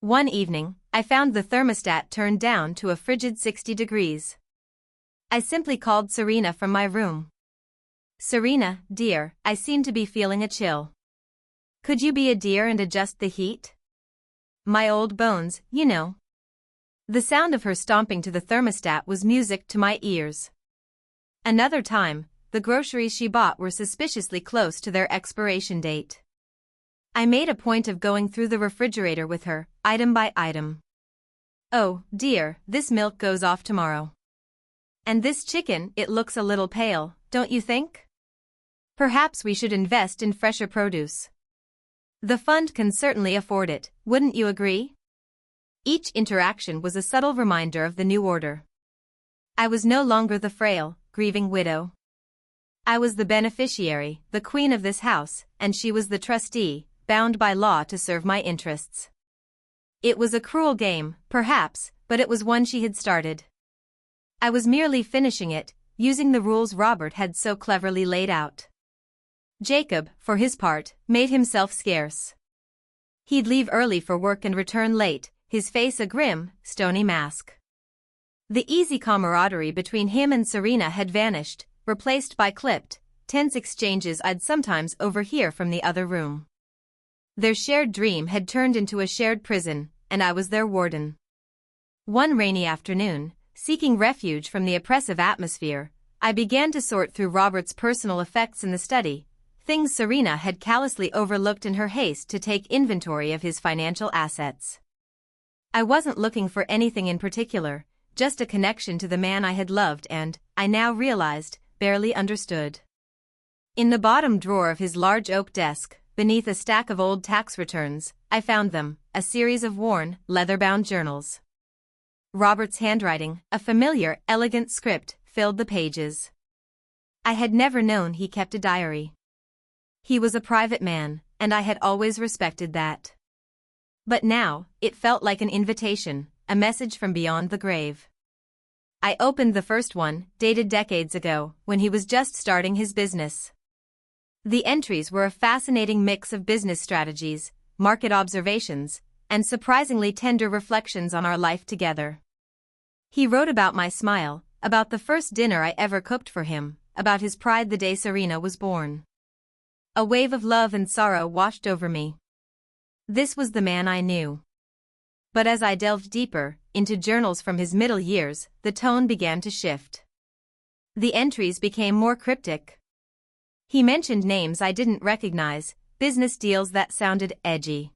S1: One evening, I found the thermostat turned down to a frigid 60 degrees. I simply called Serena from my room. Serena, dear, I seem to be feeling a chill. Could you be a dear and adjust the heat? My old bones, you know. The sound of her stomping to the thermostat was music to my ears. Another time, the groceries she bought were suspiciously close to their expiration date. I made a point of going through the refrigerator with her, item by item. Oh, dear, this milk goes off tomorrow. And this chicken, it looks a little pale, don't you think? Perhaps we should invest in fresher produce. The fund can certainly afford it, wouldn't you agree? Each interaction was a subtle reminder of the new order. I was no longer the frail, grieving widow. I was the beneficiary, the queen of this house, and she was the trustee, bound by law to serve my interests. It was a cruel game, perhaps, but it was one she had started. I was merely finishing it, using the rules Robert had so cleverly laid out. Jacob, for his part, made himself scarce. He'd leave early for work and return late, his face a grim, stony mask. The easy camaraderie between him and Serena had vanished, replaced by clipped, tense exchanges I'd sometimes overhear from the other room. Their shared dream had turned into a shared prison, and I was their warden. One rainy afternoon, seeking refuge from the oppressive atmosphere, I began to sort through Robert's personal effects in the study, things Serena had callously overlooked in her haste to take inventory of his financial assets. I wasn't looking for anything in particular, just a connection to the man I had loved and, I now realized, barely understood. In the bottom drawer of his large oak desk, beneath a stack of old tax returns, I found them, a series of worn, leather-bound journals. Robert's handwriting, a familiar, elegant script, filled the pages. I had never known he kept a diary. He was a private man, and I had always respected that. But now, it felt like an invitation, a message from beyond the grave. I opened the first one, dated decades ago, when he was just starting his business. The entries were a fascinating mix of business strategies, market observations, and surprisingly tender reflections on our life together. He wrote about my smile, about the first dinner I ever cooked for him, about his pride the day Serena was born. A wave of love and sorrow washed over me. This was the man I knew. But as I delved deeper, into journals from his middle years, the tone began to shift. The entries became more cryptic. He mentioned names I didn't recognize, business deals that sounded edgy.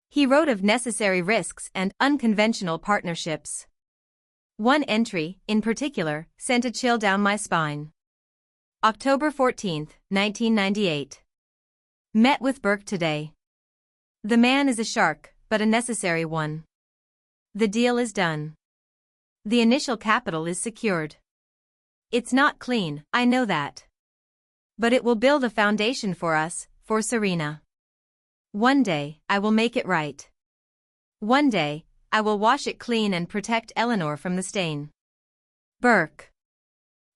S1: He wrote of necessary risks and unconventional partnerships. One entry, in particular, sent a chill down my spine. October 14, 1998. Met with Burke today. The man is a shark, but a necessary one. The deal is done. The initial capital is secured. It's not clean, I know that. But it will build a foundation for us, for Serena. One day, I will make it right. One day, I will wash it clean and protect Eleanor from the stain. Burke.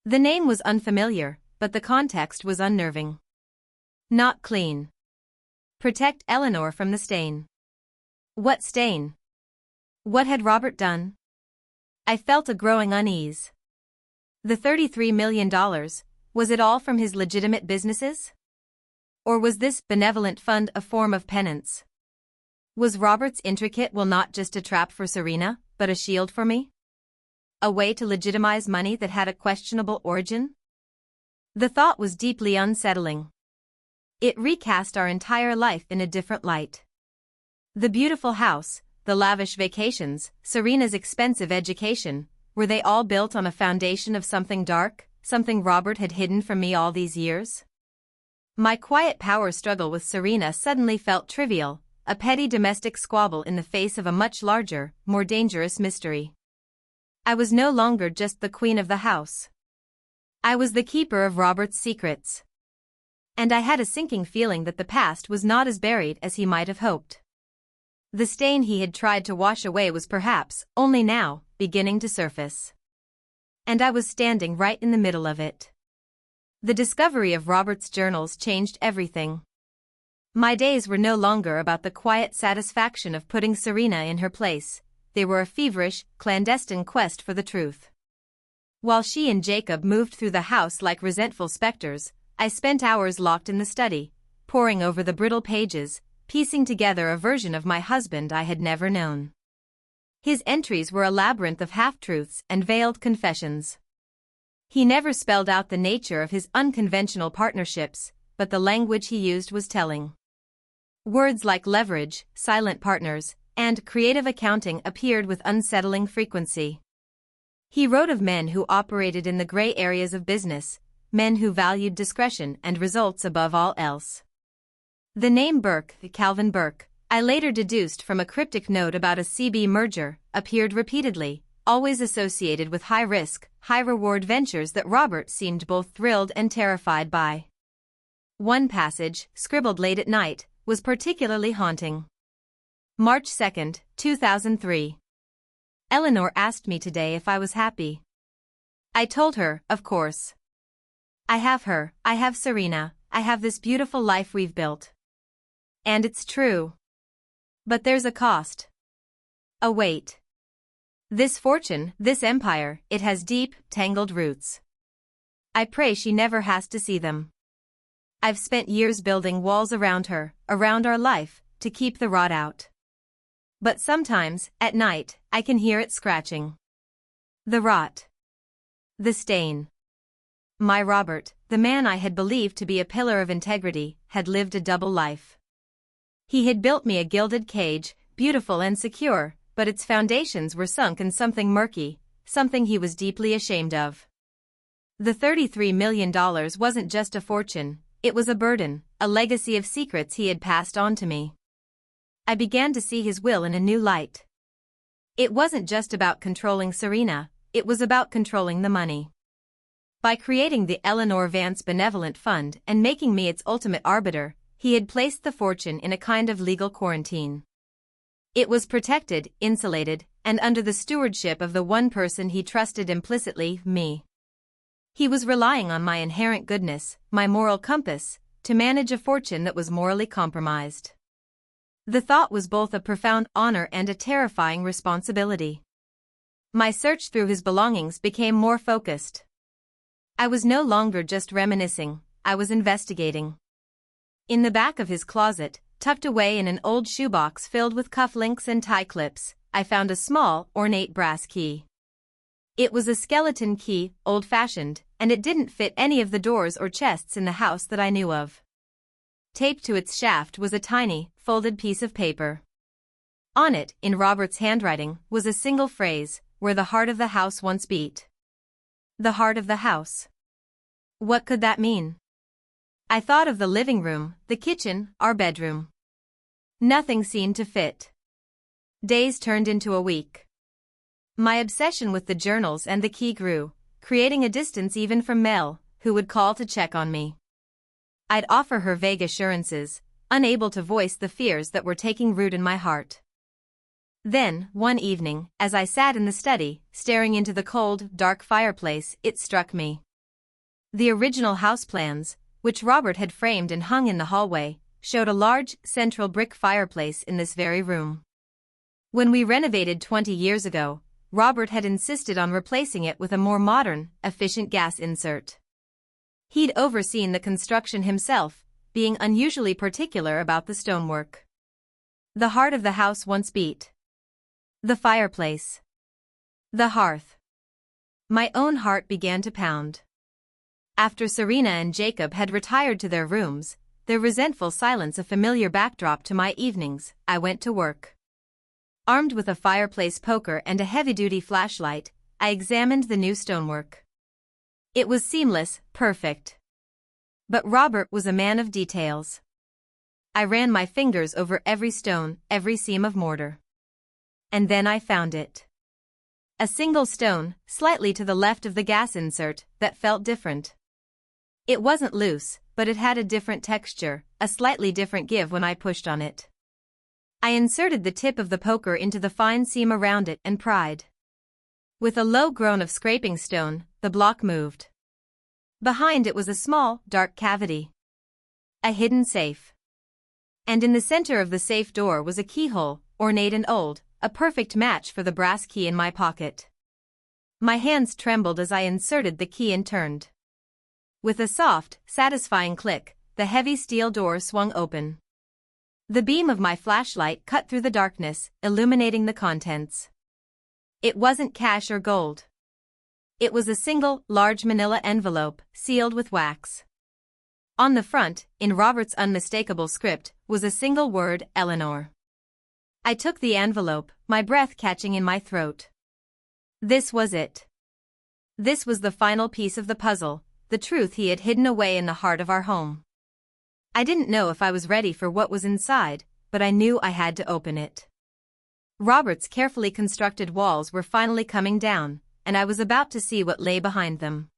S1: The name was unfamiliar, but the context was unnerving. Not clean. Protect Eleanor from the stain. What stain? What had Robert done? I felt a growing unease. The $33 million, was it all from his legitimate businesses? Or was this benevolent fund a form of penance? Was Robert's intricate will not just a trap for Serena, but a shield for me? A way to legitimize money that had a questionable origin? The thought was deeply unsettling. It recast our entire life in a different light. The beautiful house, the lavish vacations, Serena's expensive education, were they all built on a foundation of something dark, something Robert had hidden from me all these years? My quiet power struggle with Serena suddenly felt trivial, a petty domestic squabble in the face of a much larger, more dangerous mystery. I was no longer just the queen of the house. I was the keeper of Robert's secrets. And I had a sinking feeling that the past was not as buried as he might have hoped. The stain he had tried to wash away was perhaps, only now, beginning to surface. And I was standing right in the middle of it. The discovery of Robert's journals changed everything. My days were no longer about the quiet satisfaction of putting Serena in her place. They were a feverish, clandestine quest for the truth. While she and Jacob moved through the house like resentful specters, I spent hours locked in the study, poring over the brittle pages, piecing together a version of my husband I had never known. His entries were a labyrinth of half-truths and veiled confessions. He never spelled out the nature of his unconventional partnerships, but the language he used was telling. Words like leverage, silent partners, and creative accounting appeared with unsettling frequency. He wrote of men who operated in the gray areas of business, men who valued discretion and results above all else. The name Burke, Calvin Burke, I later deduced from a cryptic note about a CB merger, appeared repeatedly, always associated with high-risk, high-reward ventures that Robert seemed both thrilled and terrified by. One passage, scribbled late at night, was particularly haunting. March 2, 2003. Eleanor asked me today if I was happy. I told her, of course. I have her, I have Serena, I have this beautiful life we've built. And it's true. But there's a cost. A weight. This fortune, this empire, it has deep, tangled roots. I pray she never has to see them. I've spent years building walls around her, around our life, to keep the rot out. But sometimes, at night, I can hear it scratching. The rot. The stain. My Robert, the man I had believed to be a pillar of integrity, had lived a double life. He had built me a gilded cage, beautiful and secure, but its foundations were sunk in something murky, something he was deeply ashamed of. The $33 million wasn't just a fortune, it was a burden, a legacy of secrets he had passed on to me. I began to see his will in a new light. It wasn't just about controlling Serena, it was about controlling the money. By creating the Eleanor Vance Benevolent Fund and making me its ultimate arbiter, he had placed the fortune in a kind of legal quarantine. It was protected, insulated, and under the stewardship of the one person he trusted implicitly, me. He was relying on my inherent goodness, my moral compass, to manage a fortune that was morally compromised. The thought was both a profound honor and a terrifying responsibility. My search through his belongings became more focused. I was no longer just reminiscing, I was investigating. In the back of his closet, tucked away in an old shoebox filled with cufflinks and tie clips, I found a small, ornate brass key. It was a skeleton key, old-fashioned, and it didn't fit any of the doors or chests in the house that I knew of. Taped to its shaft was a tiny, folded piece of paper. On it, in Robert's handwriting, was a single phrase, "Where the heart of the house once beat." The heart of the house. What could that mean? I thought of the living room, the kitchen, our bedroom. Nothing seemed to fit. Days turned into a week. My obsession with the journals and the key grew, creating a distance even from Mel, who would call to check on me. I'd offer her vague assurances, unable to voice the fears that were taking root in my heart. Then, one evening, as I sat in the study, staring into the cold, dark fireplace, it struck me. The original house plans, which Robert had framed and hung in the hallway, showed a large, central brick fireplace in this very room. When we renovated 20 years ago, Robert had insisted on replacing it with a more modern, efficient gas insert. He'd overseen the construction himself, being unusually particular about the stonework. The heart of the house once beat. The fireplace. The hearth. My own heart began to pound. After Serena and Jacob had retired to their rooms, their resentful silence a familiar backdrop to my evenings, I went to work. Armed with a fireplace poker and a heavy-duty flashlight, I examined the new stonework. It was seamless, perfect. But Robert was a man of details. I ran my fingers over every stone, every seam of mortar. And then I found it. A single stone, slightly to the left of the gas insert, that felt different. It wasn't loose, but it had a different texture, a slightly different give when I pushed on it. I inserted the tip of the poker into the fine seam around it and pried. With a low groan of scraping stone, the block moved. Behind it was a small, dark cavity. A hidden safe. And in the center of the safe door was a keyhole, ornate and old, a perfect match for the brass key in my pocket. My hands trembled as I inserted the key and turned. With a soft, satisfying click, the heavy steel door swung open. The beam of my flashlight cut through the darkness, illuminating the contents. It wasn't cash or gold. It was a single, large manila envelope, sealed with wax. On the front, in Robert's unmistakable script, was a single word, Eleanor. I took the envelope, my breath catching in my throat. This was it. This was the final piece of the puzzle, the truth he had hidden away in the heart of our home. I didn't know if I was ready for what was inside, but I knew I had to open it. Robert's carefully constructed walls were finally coming down, and I was about to see what lay behind them.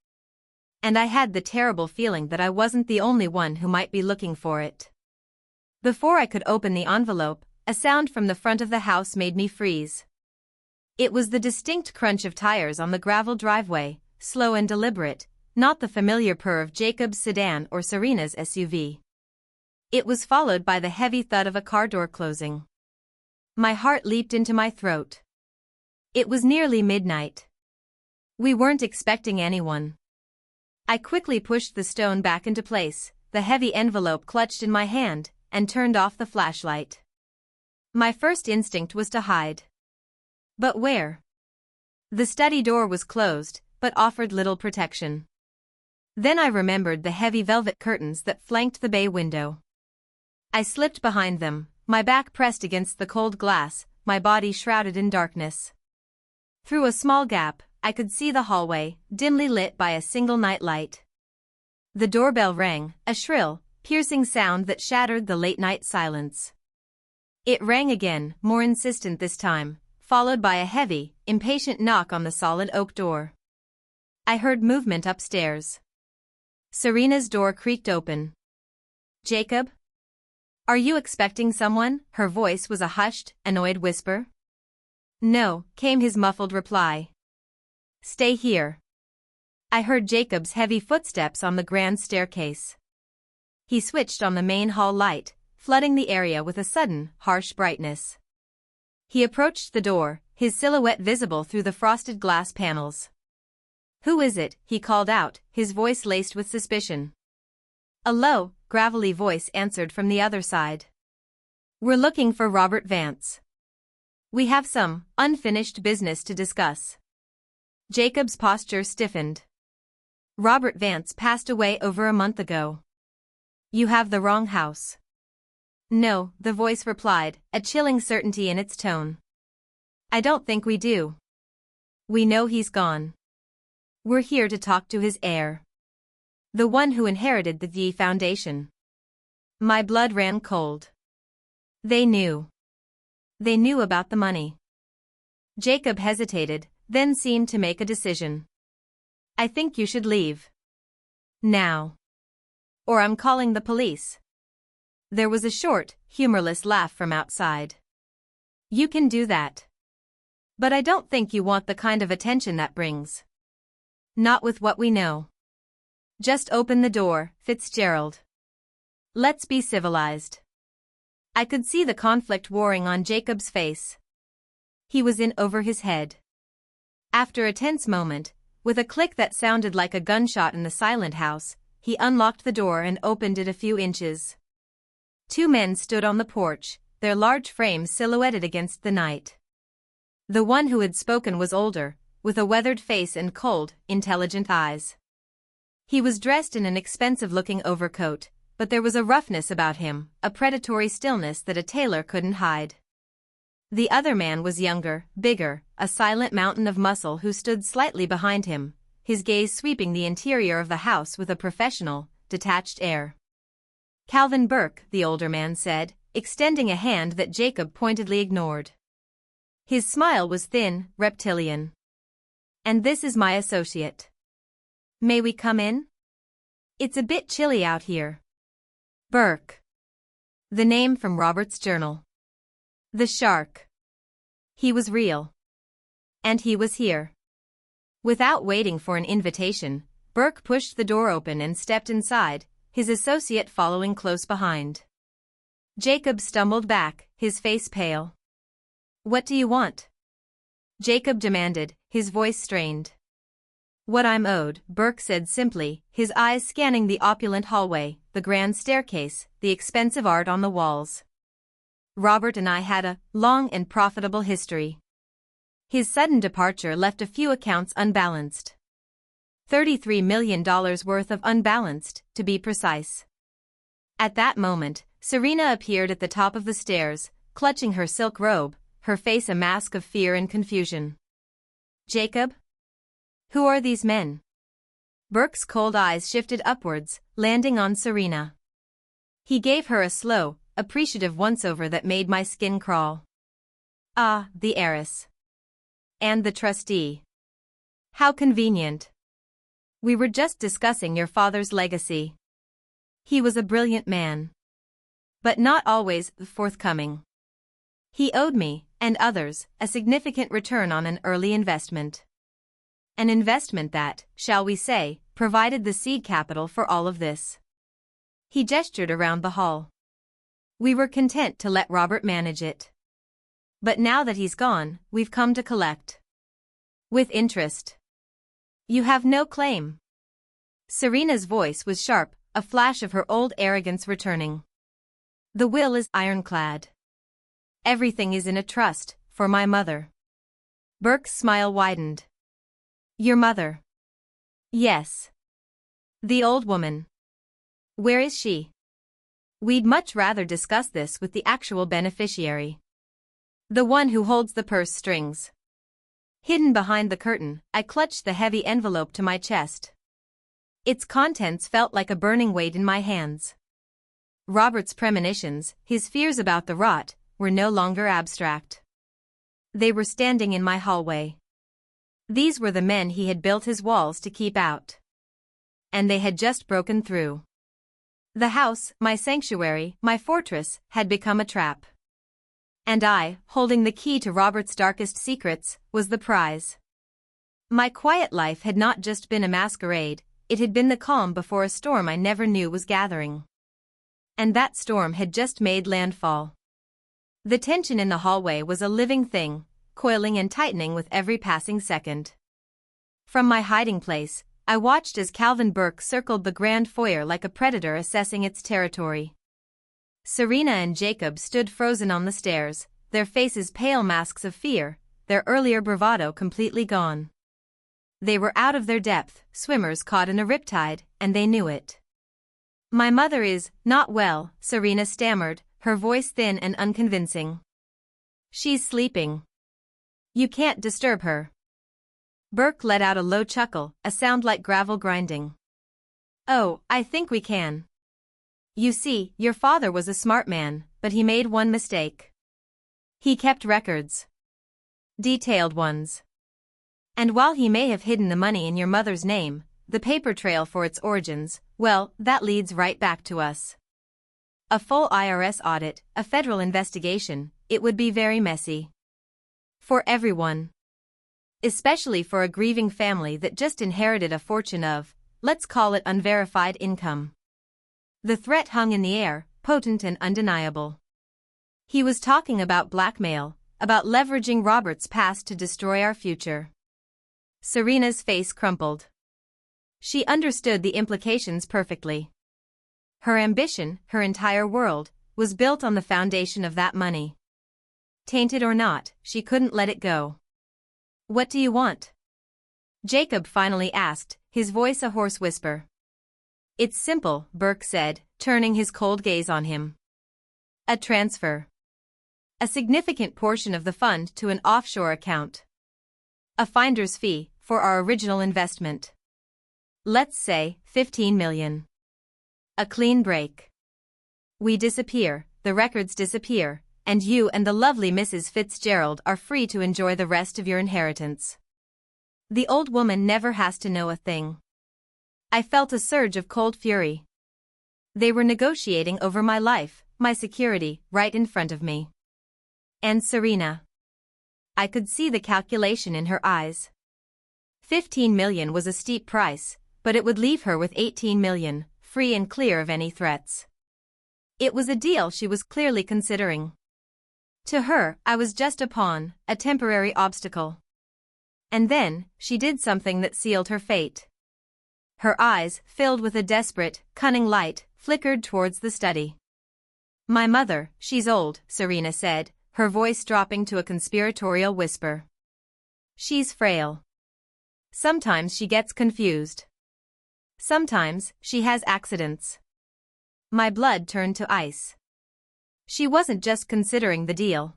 S1: And I had the terrible feeling that I wasn't the only one who might be looking for it. Before I could open the envelope, a sound from the front of the house made me freeze. It was the distinct crunch of tires on the gravel driveway, slow and deliberate, not the familiar purr of Jacob's sedan or Serena's SUV. It was followed by the heavy thud of a car door closing. My heart leaped into my throat. It was nearly midnight. We weren't expecting anyone. I quickly pushed the stone back into place, the heavy envelope clutched in my hand, and turned off the flashlight. My first instinct was to hide. But where? The study door was closed, but offered little protection. Then I remembered the heavy velvet curtains that flanked the bay window. I slipped behind them, my back pressed against the cold glass, my body shrouded in darkness. Through a small gap, I could see the hallway, dimly lit by a single night light. The doorbell rang, a shrill, piercing sound that shattered the late-night silence. It rang again, more insistent this time, followed by a heavy, impatient knock on the solid oak door. I heard movement upstairs. Serena's door creaked open. "Jacob? Are you expecting someone?" Her voice was a hushed, annoyed whisper. "No," came his muffled reply. "Stay here." I heard Jacob's heavy footsteps on the grand staircase. He switched on the main hall light, flooding the area with a sudden, harsh brightness. He approached the door, his silhouette visible through the frosted glass panels. "Who is it?" he called out, his voice laced with suspicion. A low, gravelly voice answered from the other side. "We're looking for Robert Vance. We have some unfinished business to discuss." Jacob's posture stiffened. "Robert Vance passed away over a month ago. You have the wrong house." "No," the voice replied, a chilling certainty in its tone. "I don't think we do. We know he's gone. We're here to talk to his heir. The one who inherited the V Foundation." My blood ran cold. They knew. They knew about the money. Jacob hesitated, then seemed to make a decision. "I think you should leave. Now. Or I'm calling the police." There was a short, humorless laugh from outside. "You can do that. But I don't think you want the kind of attention that brings. Not with what we know. Just open the door, Fitzgerald. Let's be civilized." I could see the conflict warring on Jacob's face. He was in over his head. After a tense moment, with a click that sounded like a gunshot in the silent house, he unlocked the door and opened it a few inches. Two men stood on the porch, their large frames silhouetted against the night. The one who had spoken was older, with a weathered face and cold, intelligent eyes. He was dressed in an expensive-looking overcoat, but there was a roughness about him, a predatory stillness that a tailor couldn't hide. The other man was younger, bigger, a silent mountain of muscle who stood slightly behind him, his gaze sweeping the interior of the house with a professional, detached air. "Calvin Burke," the older man said, extending a hand that Jacob pointedly ignored. His smile was thin, reptilian. "And this is my associate. May we come in? It's a bit chilly out here." Burke. The name from Robert's journal. The shark. He was real. And he was here. Without waiting for an invitation, Burke pushed the door open and stepped inside, his associate following close behind. Jacob stumbled back, his face pale. "What do you want?" Jacob demanded, his voice strained. "What I'm owed," Burke said simply, his eyes scanning the opulent hallway, the grand staircase, the expensive art on the walls. "Robert and I had a long and profitable history. His sudden departure left a few accounts unbalanced. $33 million worth of unbalanced, to be precise." At that moment, Serena appeared at the top of the stairs, clutching her silk robe, her face a mask of fear and confusion. "Jacob? Who are these men?" Burke's cold eyes shifted upwards, landing on Serena. He gave her a slow, appreciative once-over that made my skin crawl. "Ah, the heiress. And the trustee. How convenient. We were just discussing your father's legacy. He was a brilliant man. But not always forthcoming. He owed me, and others, a significant return on an early investment. An investment that, shall we say, provided the seed capital for all of this." He gestured around the hall. "We were content to let Robert manage it. But now that he's gone, we've come to collect. With interest. You have no claim." Serena's voice was sharp, a flash of her old arrogance returning. "The will is ironclad. Everything is in a trust, for my mother." Burke's smile widened. "Your mother?" "Yes. The old woman. Where is she?" "We'd much rather discuss this with the actual beneficiary. The one who holds the purse strings." Hidden behind the curtain, I clutched the heavy envelope to my chest. Its contents felt like a burning weight in my hands. Robert's premonitions, his fears about the rot, were no longer abstract. They were standing in my hallway. These were the men he had built his walls to keep out. And they had just broken through. The house, my sanctuary, my fortress, had become a trap. And I, holding the key to Robert's darkest secrets, was the prize. My quiet life had not just been a masquerade, it had been the calm before a storm I never knew was gathering. And that storm had just made landfall. The tension in the hallway was a living thing, coiling and tightening with every passing second. From my hiding place, I watched as Calvin Burke circled the grand foyer like a predator assessing its territory. Serena and Jacob stood frozen on the stairs, their faces pale masks of fear, their earlier bravado completely gone. They were out of their depth, swimmers caught in a riptide, and they knew it. "My mother is not well," Serena stammered, her voice thin and unconvincing. "She's sleeping. You can't disturb her." Burke let out a low chuckle, a sound like gravel grinding. "Oh, I think we can. You see, your father was a smart man, but he made one mistake. He kept records. Detailed ones. And while he may have hidden the money in your mother's name, the paper trail for its origins, well, that leads right back to us. A full IRS audit, a federal investigation, it would be very messy. For everyone. Especially for a grieving family that just inherited a fortune of, let's call it unverified income." The threat hung in the air, potent and undeniable. He was talking about blackmail, about leveraging Robert's past to destroy our future. Serena's face crumpled. She understood the implications perfectly. Her ambition, her entire world, was built on the foundation of that money. Tainted or not, she couldn't let it go. "What do you want?" Jacob finally asked, his voice a hoarse whisper. "It's simple," Burke said, turning his cold gaze on him. "A transfer. A significant portion of the fund to an offshore account. A finder's fee, for our original investment. Let's say, $15 million. A clean break. We disappear, the records disappear, and you and the lovely Mrs. Fitzgerald are free to enjoy the rest of your inheritance. The old woman never has to know a thing." I felt a surge of cold fury. They were negotiating over my life, my security, right in front of me. And Serena. I could see the calculation in her eyes. 15 million was a steep price, but it would leave her with 18 million, free and clear of any threats. It was a deal she was clearly considering. To her, I was just a pawn, a temporary obstacle. And then, she did something that sealed her fate. Her eyes, filled with a desperate, cunning light, flickered towards the study. My mother, she's old, Serena said, her voice dropping to a conspiratorial whisper. She's frail. Sometimes she gets confused. Sometimes, she has accidents. My blood turned to ice. She wasn't just considering the deal.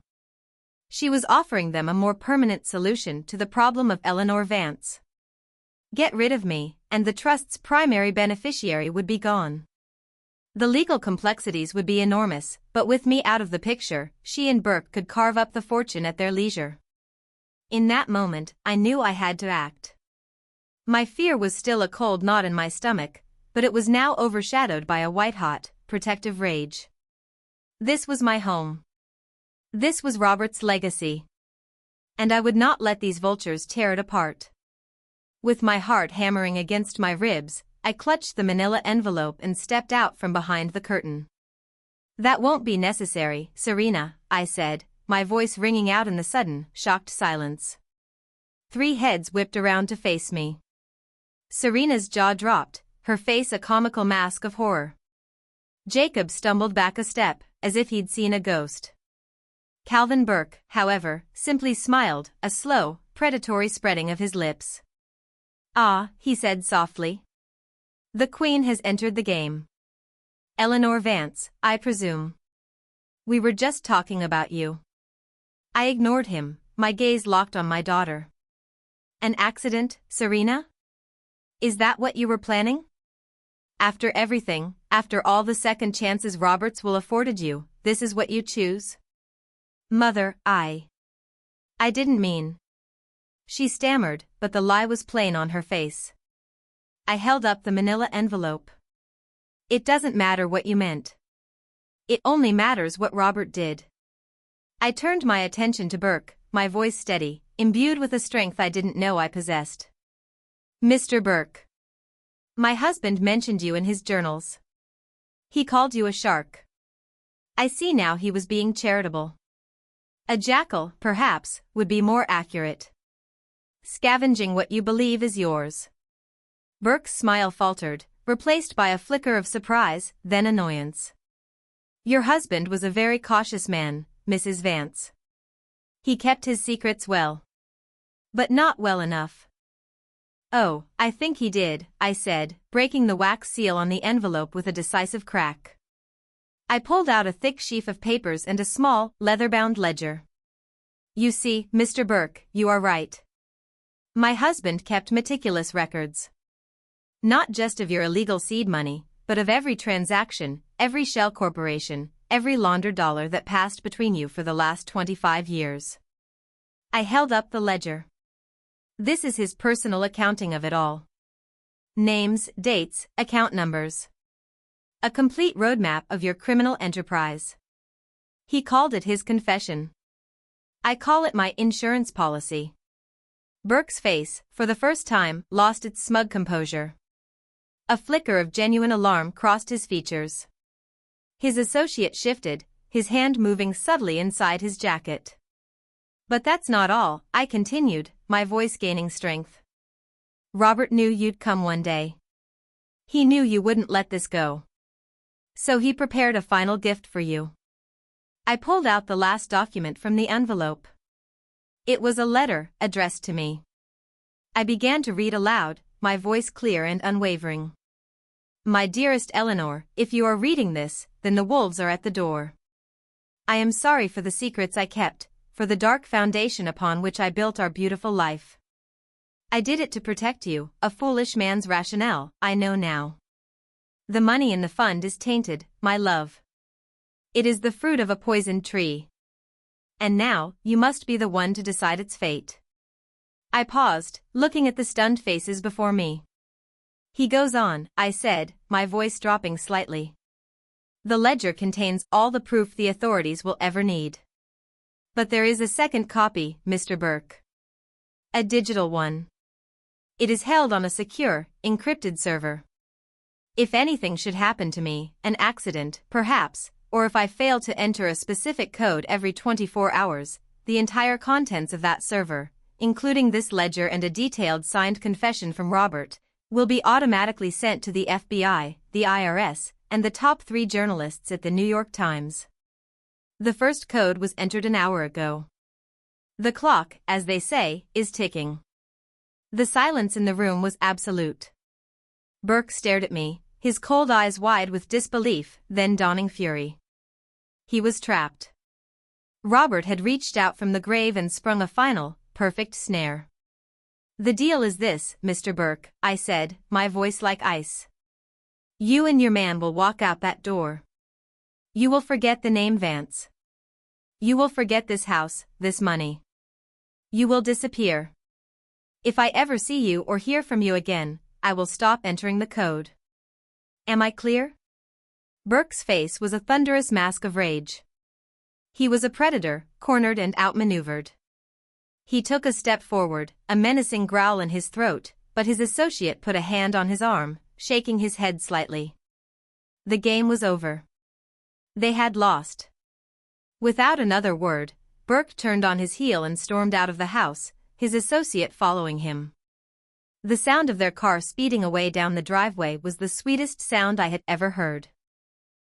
S1: She was offering them a more permanent solution to the problem of Eleanor Vance. Get rid of me, and the trust's primary beneficiary would be gone. The legal complexities would be enormous, but with me out of the picture, she and Burke could carve up the fortune at their leisure. In that moment, I knew I had to act. My fear was still a cold knot in my stomach, but it was now overshadowed by a white-hot, protective rage. This was my home. This was Robert's legacy. And I would not let these vultures tear it apart. With my heart hammering against my ribs, I clutched the manila envelope and stepped out from behind the curtain. That won't be necessary, Serena, I said, my voice ringing out in the sudden, shocked silence. 3 heads whipped around to face me. Serena's jaw dropped, her face a comical mask of horror. Jacob stumbled back a step, as if he'd seen a ghost. Calvin Burke, however, simply smiled, a slow, predatory spreading of his lips. Ah, he said softly. The Queen has entered the game. Eleanor Vance, I presume. We were just talking about you. I ignored him, my gaze locked on my daughter. An accident, Serena? Is that what you were planning? After everything, after all the second chances Roberts will afforded you, this is what you choose? Mother, I didn't mean. She stammered, but the lie was plain on her face. I held up the manila envelope. It doesn't matter what you meant. It only matters what Robert did. I turned my attention to Burke, my voice steady, imbued with a strength I didn't know I possessed. Mr. Burke. My husband mentioned you in his journals. He called you a shark. I see now he was being charitable. A jackal, perhaps, would be more accurate. Scavenging what you believe is yours. Burke's smile faltered, replaced by a flicker of surprise, then annoyance. Your husband was a very cautious man, Mrs. Vance. He kept his secrets well. But not well enough. Oh, I think he did, I said, breaking the wax seal on the envelope with a decisive crack. I pulled out a thick sheaf of papers and a small, leather-bound ledger. You see, Mr. Burke, you are right. My husband kept meticulous records. Not just of your illegal seed money, but of every transaction, every shell corporation, every laundered dollar that passed between you for the last 25 years. I held up the ledger. This is his personal accounting of it all. Names, dates, account numbers. A complete roadmap of your criminal enterprise. He called it his confession. I call it my insurance policy. Burke's face, for the first time, lost its smug composure. A flicker of genuine alarm crossed his features. His associate shifted, his hand moving subtly inside his jacket. But that's not all, I continued, my voice gaining strength. Robert knew you'd come one day. He knew you wouldn't let this go. So he prepared a final gift for you. I pulled out the last document from the envelope. It was a letter, addressed to me. I began to read aloud, my voice clear and unwavering. My dearest Eleanor, if you are reading this, then the wolves are at the door. I am sorry for the secrets I kept, for the dark foundation upon which I built our beautiful life. I did it to protect you, a foolish man's rationale, I know now. The money in the fund is tainted, my love. It is the fruit of a poisoned tree. And now, you must be the one to decide its fate. I paused, looking at the stunned faces before me. He goes on, I said, my voice dropping slightly. The ledger contains all the proof the authorities will ever need. But there is a second copy, Mr. Burke. A digital one. It is held on a secure, encrypted server. If anything should happen to me, an accident, perhaps, or if I fail to enter a specific code every 24 hours, the entire contents of that server, including this ledger and a detailed signed confession from Robert, will be automatically sent to the FBI, the IRS, and the top 3 journalists at the New York Times. The first code was entered an hour ago. The clock, as they say, is ticking. The silence in the room was absolute. Burke stared at me, his cold eyes wide with disbelief, then dawning fury. He was trapped. Robert had reached out from the grave and sprung a final, perfect snare. The deal is this, Mr. Burke, I said, my voice like ice. You and your man will walk out that door. You will forget the name Vance. You will forget this house, this money. You will disappear. If I ever see you or hear from you again, I will stop entering the code. Am I clear? Burke's face was a thunderous mask of rage. He was a predator, cornered and outmaneuvered. He took a step forward, a menacing growl in his throat, but his associate put a hand on his arm, shaking his head slightly. The game was over. They had lost. Without another word, Burke turned on his heel and stormed out of the house, his associate following him. The sound of their car speeding away down the driveway was the sweetest sound I had ever heard.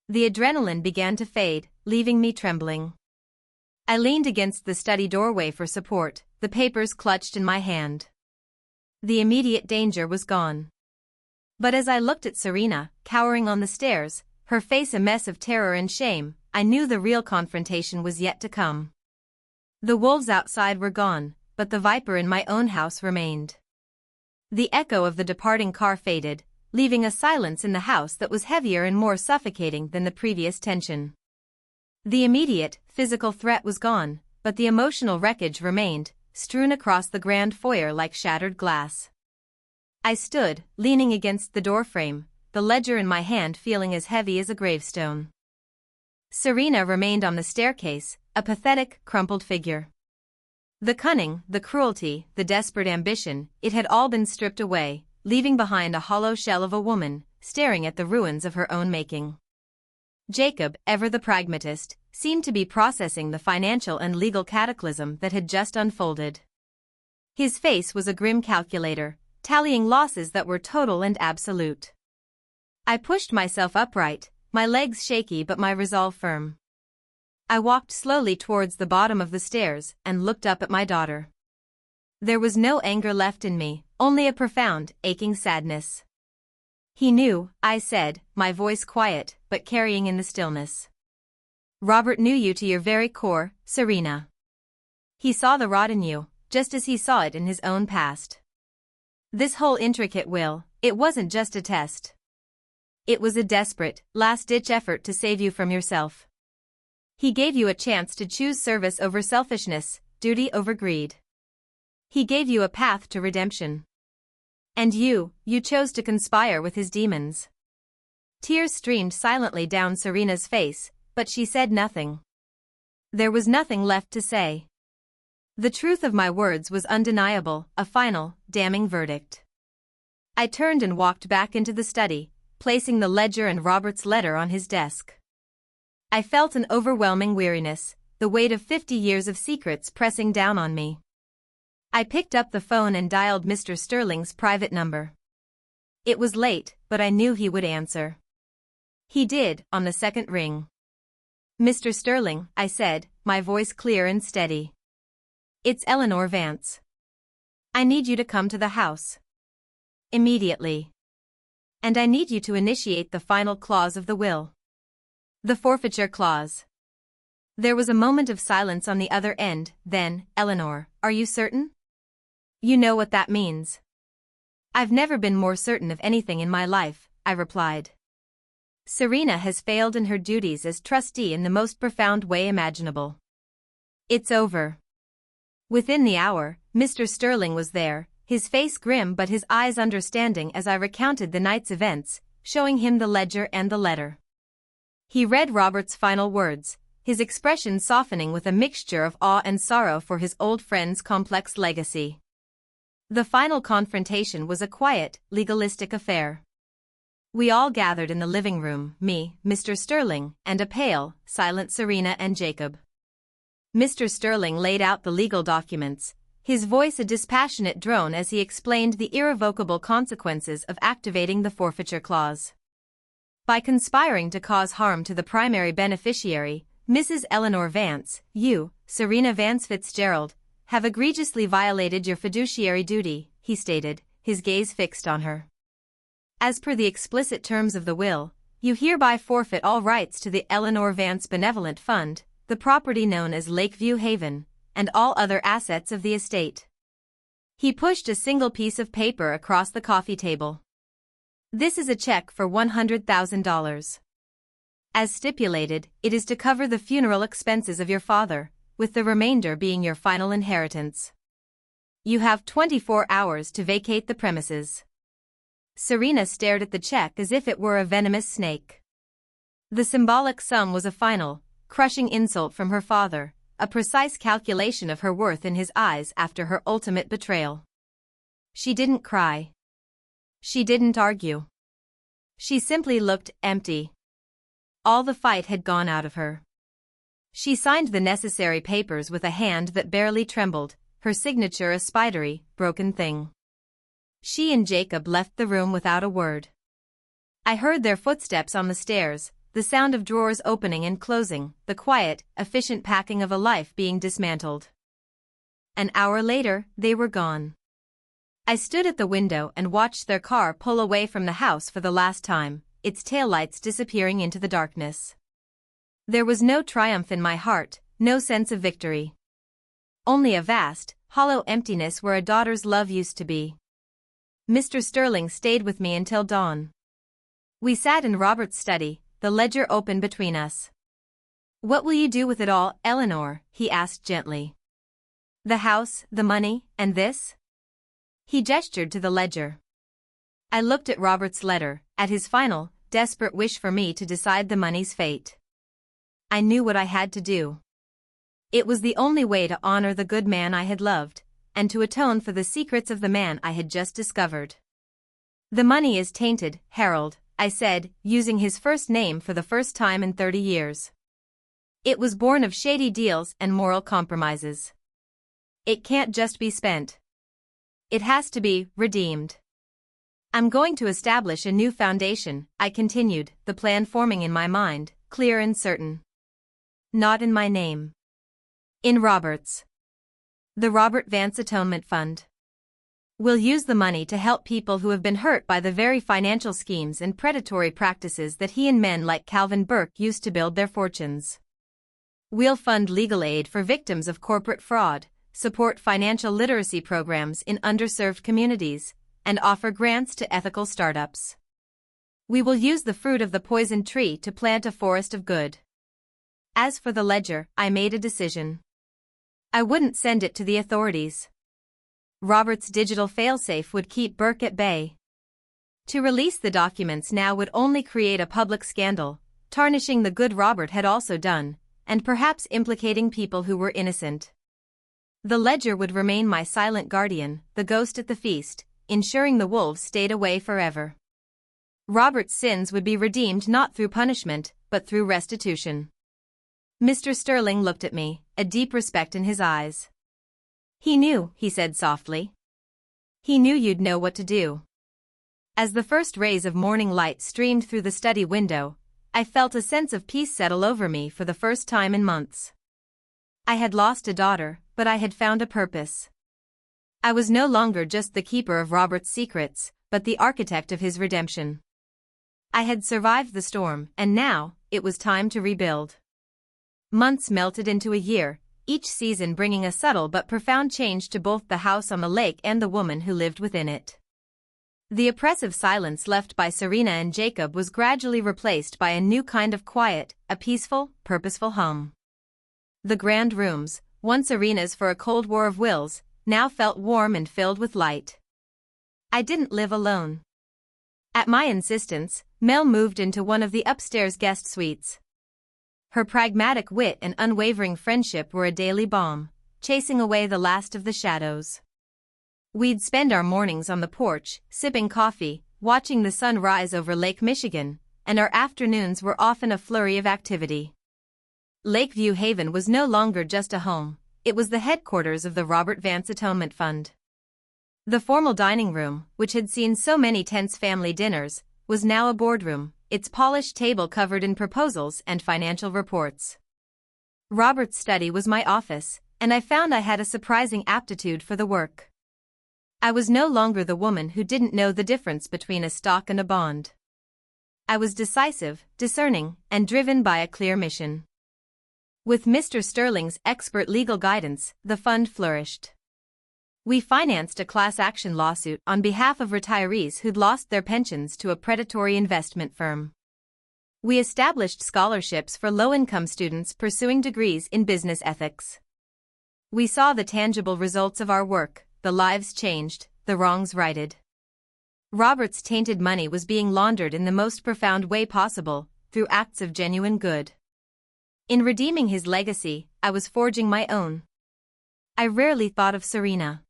S1: The adrenaline began to fade, leaving me trembling. I leaned against the study doorway for support, the papers clutched in my hand. The immediate danger was gone. But as I looked at Serena, cowering on the stairs, her face a mess of terror and shame, I knew the real confrontation was yet to come. The wolves outside were gone, but the viper in my own house remained. The echo of the departing car faded, leaving a silence in the house that was heavier and more suffocating than the previous tension. The immediate, physical threat was gone, but the emotional wreckage remained, strewn across the grand foyer like shattered glass. I stood, leaning against the doorframe, the ledger in my hand feeling as heavy as a gravestone. Serena remained on the staircase, a pathetic, crumpled figure. The cunning, the cruelty, the desperate ambition, it had all been stripped away, leaving behind a hollow shell of a woman, staring at the ruins of her own making. Jacob, ever the pragmatist, seemed to be processing the financial and legal cataclysm that had just unfolded. His face was a grim calculator, tallying losses that were total and absolute. I pushed myself upright, my legs shaky but my resolve firm. I walked slowly towards the bottom of the stairs and looked up at my daughter. There was no anger left in me, only a profound, aching sadness. He knew, I said, my voice quiet, but carrying in the stillness. Robert knew you to your very core, Serena. He saw the rot in you, just as he saw it in his own past. This whole intricate will, it wasn't just a test. It was a desperate, last-ditch effort to save you from yourself. He gave you a chance to choose service over selfishness, duty over greed. He gave you a path to redemption. And you chose to conspire with his demons. Tears streamed silently down Serena's face, but she said nothing. There was nothing left to say. The truth of my words was undeniable, a final, damning verdict. I turned and walked back into the study, placing the ledger and Robert's letter on his desk. I felt an overwhelming weariness, the weight of 50 years of secrets pressing down on me. I picked up the phone and dialed Mr. Sterling's private number. It was late, but I knew he would answer. He did, on the second ring. Mr. Sterling, I said, my voice clear and steady. It's Eleanor Vance. I need you to come to the house. Immediately. And I need you to initiate the final clause of the will. The forfeiture clause. There was a moment of silence on the other end, then, Eleanor, are you certain? You know what that means. I've never been more certain of anything in my life, I replied. Serena has failed in her duties as trustee in the most profound way imaginable. It's over. Within the hour, Mr. Sterling was there, his face grim but his eyes understanding as I recounted the night's events, showing him the ledger and the letter. He read Robert's final words, his expression softening with a mixture of awe and sorrow for his old friend's complex legacy. The final confrontation was a quiet, legalistic affair. We all gathered in the living room, me, Mr. Sterling, and a pale, silent Serena and Jacob. Mr. Sterling laid out the legal documents, his voice a dispassionate drone as he explained the irrevocable consequences of activating the forfeiture clause. By conspiring to cause harm to the primary beneficiary, Mrs. Eleanor Vance, you, Serena Vance Fitzgerald, have egregiously violated your fiduciary duty, he stated, his gaze fixed on her. As per the explicit terms of the will, you hereby forfeit all rights to the Eleanor Vance Benevolent Fund, the property known as Lakeview Haven, and all other assets of the estate. He pushed a single piece of paper across the coffee table. This is a check for $100,000. As stipulated, it is to cover the funeral expenses of your father, with the remainder being your final inheritance. You have 24 hours to vacate the premises. Serena stared at the check as if it were a venomous snake. The symbolic sum was a final, crushing insult from her father, a precise calculation of her worth in his eyes after her ultimate betrayal. She didn't cry. She didn't argue. She simply looked empty. All the fight had gone out of her. She signed the necessary papers with a hand that barely trembled, her signature a spidery, broken thing. She and Jacob left the room without a word. I heard their footsteps on the stairs, the sound of drawers opening and closing, the quiet, efficient packing of a life being dismantled. An hour later, they were gone. I stood at the window and watched their car pull away from the house for the last time, its taillights disappearing into the darkness. There was no triumph in my heart, no sense of victory. Only a vast, hollow emptiness where a daughter's love used to be. Mr. Sterling stayed with me until dawn. We sat in Robert's study, the ledger open between us. "What will you do with it all, Eleanor?" he asked gently. "The house, the money, and this?" He gestured to the ledger. I looked at Robert's letter, at his final, desperate wish for me to decide the money's fate. I knew what I had to do. It was the only way to honor the good man I had loved, and to atone for the secrets of the man I had just discovered. "The money is tainted, Harold," I said, using his first name for the first time in 30 years. "It was born of shady deals and moral compromises. It can't just be spent. It has to be redeemed. I'm going to establish a new foundation," I continued, the plan forming in my mind, clear and certain. "Not in my name. In Robert's. The Robert Vance Atonement Fund. We'll use the money to help people who have been hurt by the very financial schemes and predatory practices that he and men like Calvin Burke used to build their fortunes. We'll fund legal aid for victims of corporate fraud, support financial literacy programs in underserved communities, and offer grants to ethical startups. We will use the fruit of the poison tree to plant a forest of good." As for the ledger, I made a decision. I wouldn't send it to the authorities. Robert's digital failsafe would keep Burke at bay. To release the documents now would only create a public scandal, tarnishing the good Robert had also done, and perhaps implicating people who were innocent. The ledger would remain my silent guardian, the ghost at the feast, ensuring the wolves stayed away forever. Robert's sins would be redeemed not through punishment, but through restitution. Mr. Sterling looked at me, a deep respect in his eyes. "He knew," he said softly. "He knew you'd know what to do." As the first rays of morning light streamed through the study window, I felt a sense of peace settle over me for the first time in months. I had lost a daughter, but I had found a purpose. I was no longer just the keeper of Robert's secrets, but the architect of his redemption. I had survived the storm, and now, it was time to rebuild. Months melted into a year, each season bringing a subtle but profound change to both the house on the lake and the woman who lived within it. The oppressive silence left by Serena and Jacob was gradually replaced by a new kind of quiet, a peaceful, purposeful hum. The grand rooms, once arenas for a cold war of wills, now felt warm and filled with light. I didn't live alone. At my insistence, Mel moved into one of the upstairs guest suites. Her pragmatic wit and unwavering friendship were a daily balm, chasing away the last of the shadows. We'd spend our mornings on the porch, sipping coffee, watching the sun rise over Lake Michigan, and our afternoons were often a flurry of activity. Lakeview Haven was no longer just a home, it was the headquarters of the Robert Vance Atonement Fund. The formal dining room, which had seen so many tense family dinners, was now a boardroom, its polished table covered in proposals and financial reports. Robert's study was my office, and I found I had a surprising aptitude for the work. I was no longer the woman who didn't know the difference between a stock and a bond. I was decisive, discerning, and driven by a clear mission. With Mr. Sterling's expert legal guidance, the fund flourished. We financed a class action lawsuit on behalf of retirees who'd lost their pensions to a predatory investment firm. We established scholarships for low-income students pursuing degrees in business ethics. We saw the tangible results of our work, the lives changed, the wrongs righted. Robert's tainted money was being laundered in the most profound way possible, through acts of genuine good. In redeeming his legacy, I was forging my own. I rarely thought of Serena.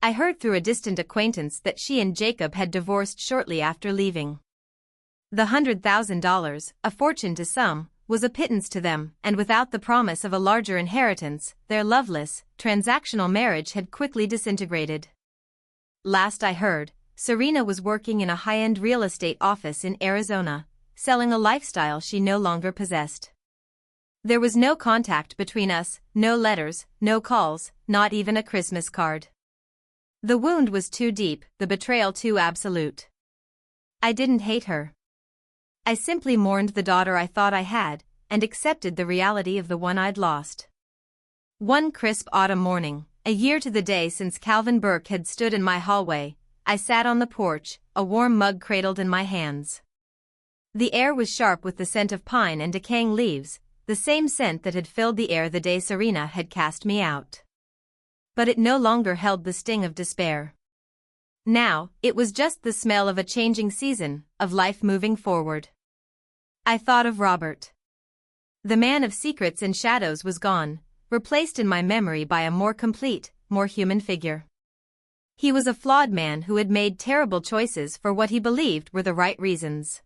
S1: I heard through a distant acquaintance that she and Jacob had divorced shortly after leaving. The $100,000, a fortune to some, was a pittance to them, and without the promise of a larger inheritance, their loveless, transactional marriage had quickly disintegrated. Last I heard, Serena was working in a high-end real estate office in Arizona, selling a lifestyle she no longer possessed. There was no contact between us, no letters, no calls, not even a Christmas card. The wound was too deep, the betrayal too absolute. I didn't hate her. I simply mourned the daughter I thought I had, and accepted the reality of the one I'd lost. One crisp autumn morning, a year to the day since Calvin Burke had stood in my hallway, I sat on the porch, a warm mug cradled in my hands. The air was sharp with the scent of pine and decaying leaves, the same scent that had filled the air the day Serena had cast me out. But it no longer held the sting of despair. Now, it was just the smell of a changing season, of life moving forward. I thought of Robert. The man of secrets and shadows was gone, replaced in my memory by a more complete, more human figure. He was a flawed man who had made terrible choices for what he believed were the right reasons.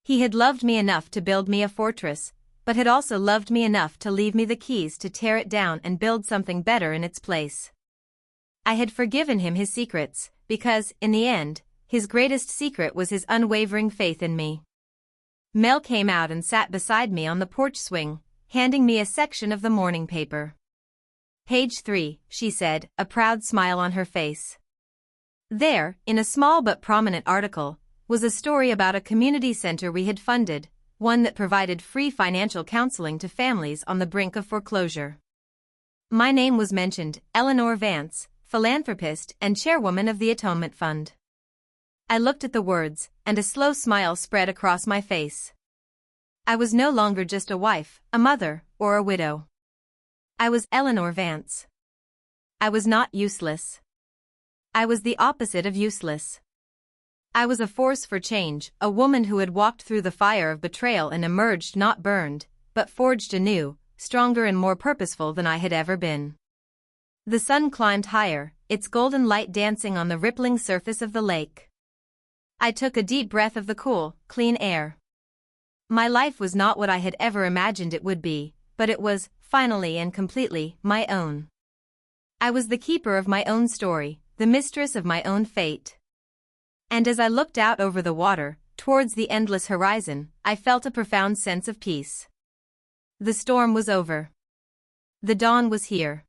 S1: He had loved me enough to build me a fortress, but had also loved me enough to leave me the keys to tear it down and build something better in its place. I had forgiven him his secrets, because, in the end, his greatest secret was his unwavering faith in me. Mel came out and sat beside me on the porch swing, handing me a section of the morning paper. "Page 3, she said, a proud smile on her face. There, in a small but prominent article, was a story about a community center we had funded, one that provided free financial counseling to families on the brink of foreclosure. My name was mentioned, Eleanor Vance, philanthropist and chairwoman of the Atonement Fund. I looked at the words, and a slow smile spread across my face. I was no longer just a wife, a mother, or a widow. I was Eleanor Vance. I was not useless. I was the opposite of useless. I was a force for change, a woman who had walked through the fire of betrayal and emerged not burned, but forged anew, stronger and more purposeful than I had ever been. The sun climbed higher, its golden light dancing on the rippling surface of the lake. I took a deep breath of the cool, clean air. My life was not what I had ever imagined it would be, but it was, finally and completely, my own. I was the keeper of my own story, the mistress of my own fate. And as I looked out over the water, towards the endless horizon, I felt a profound sense of peace. The storm was over. The dawn was here.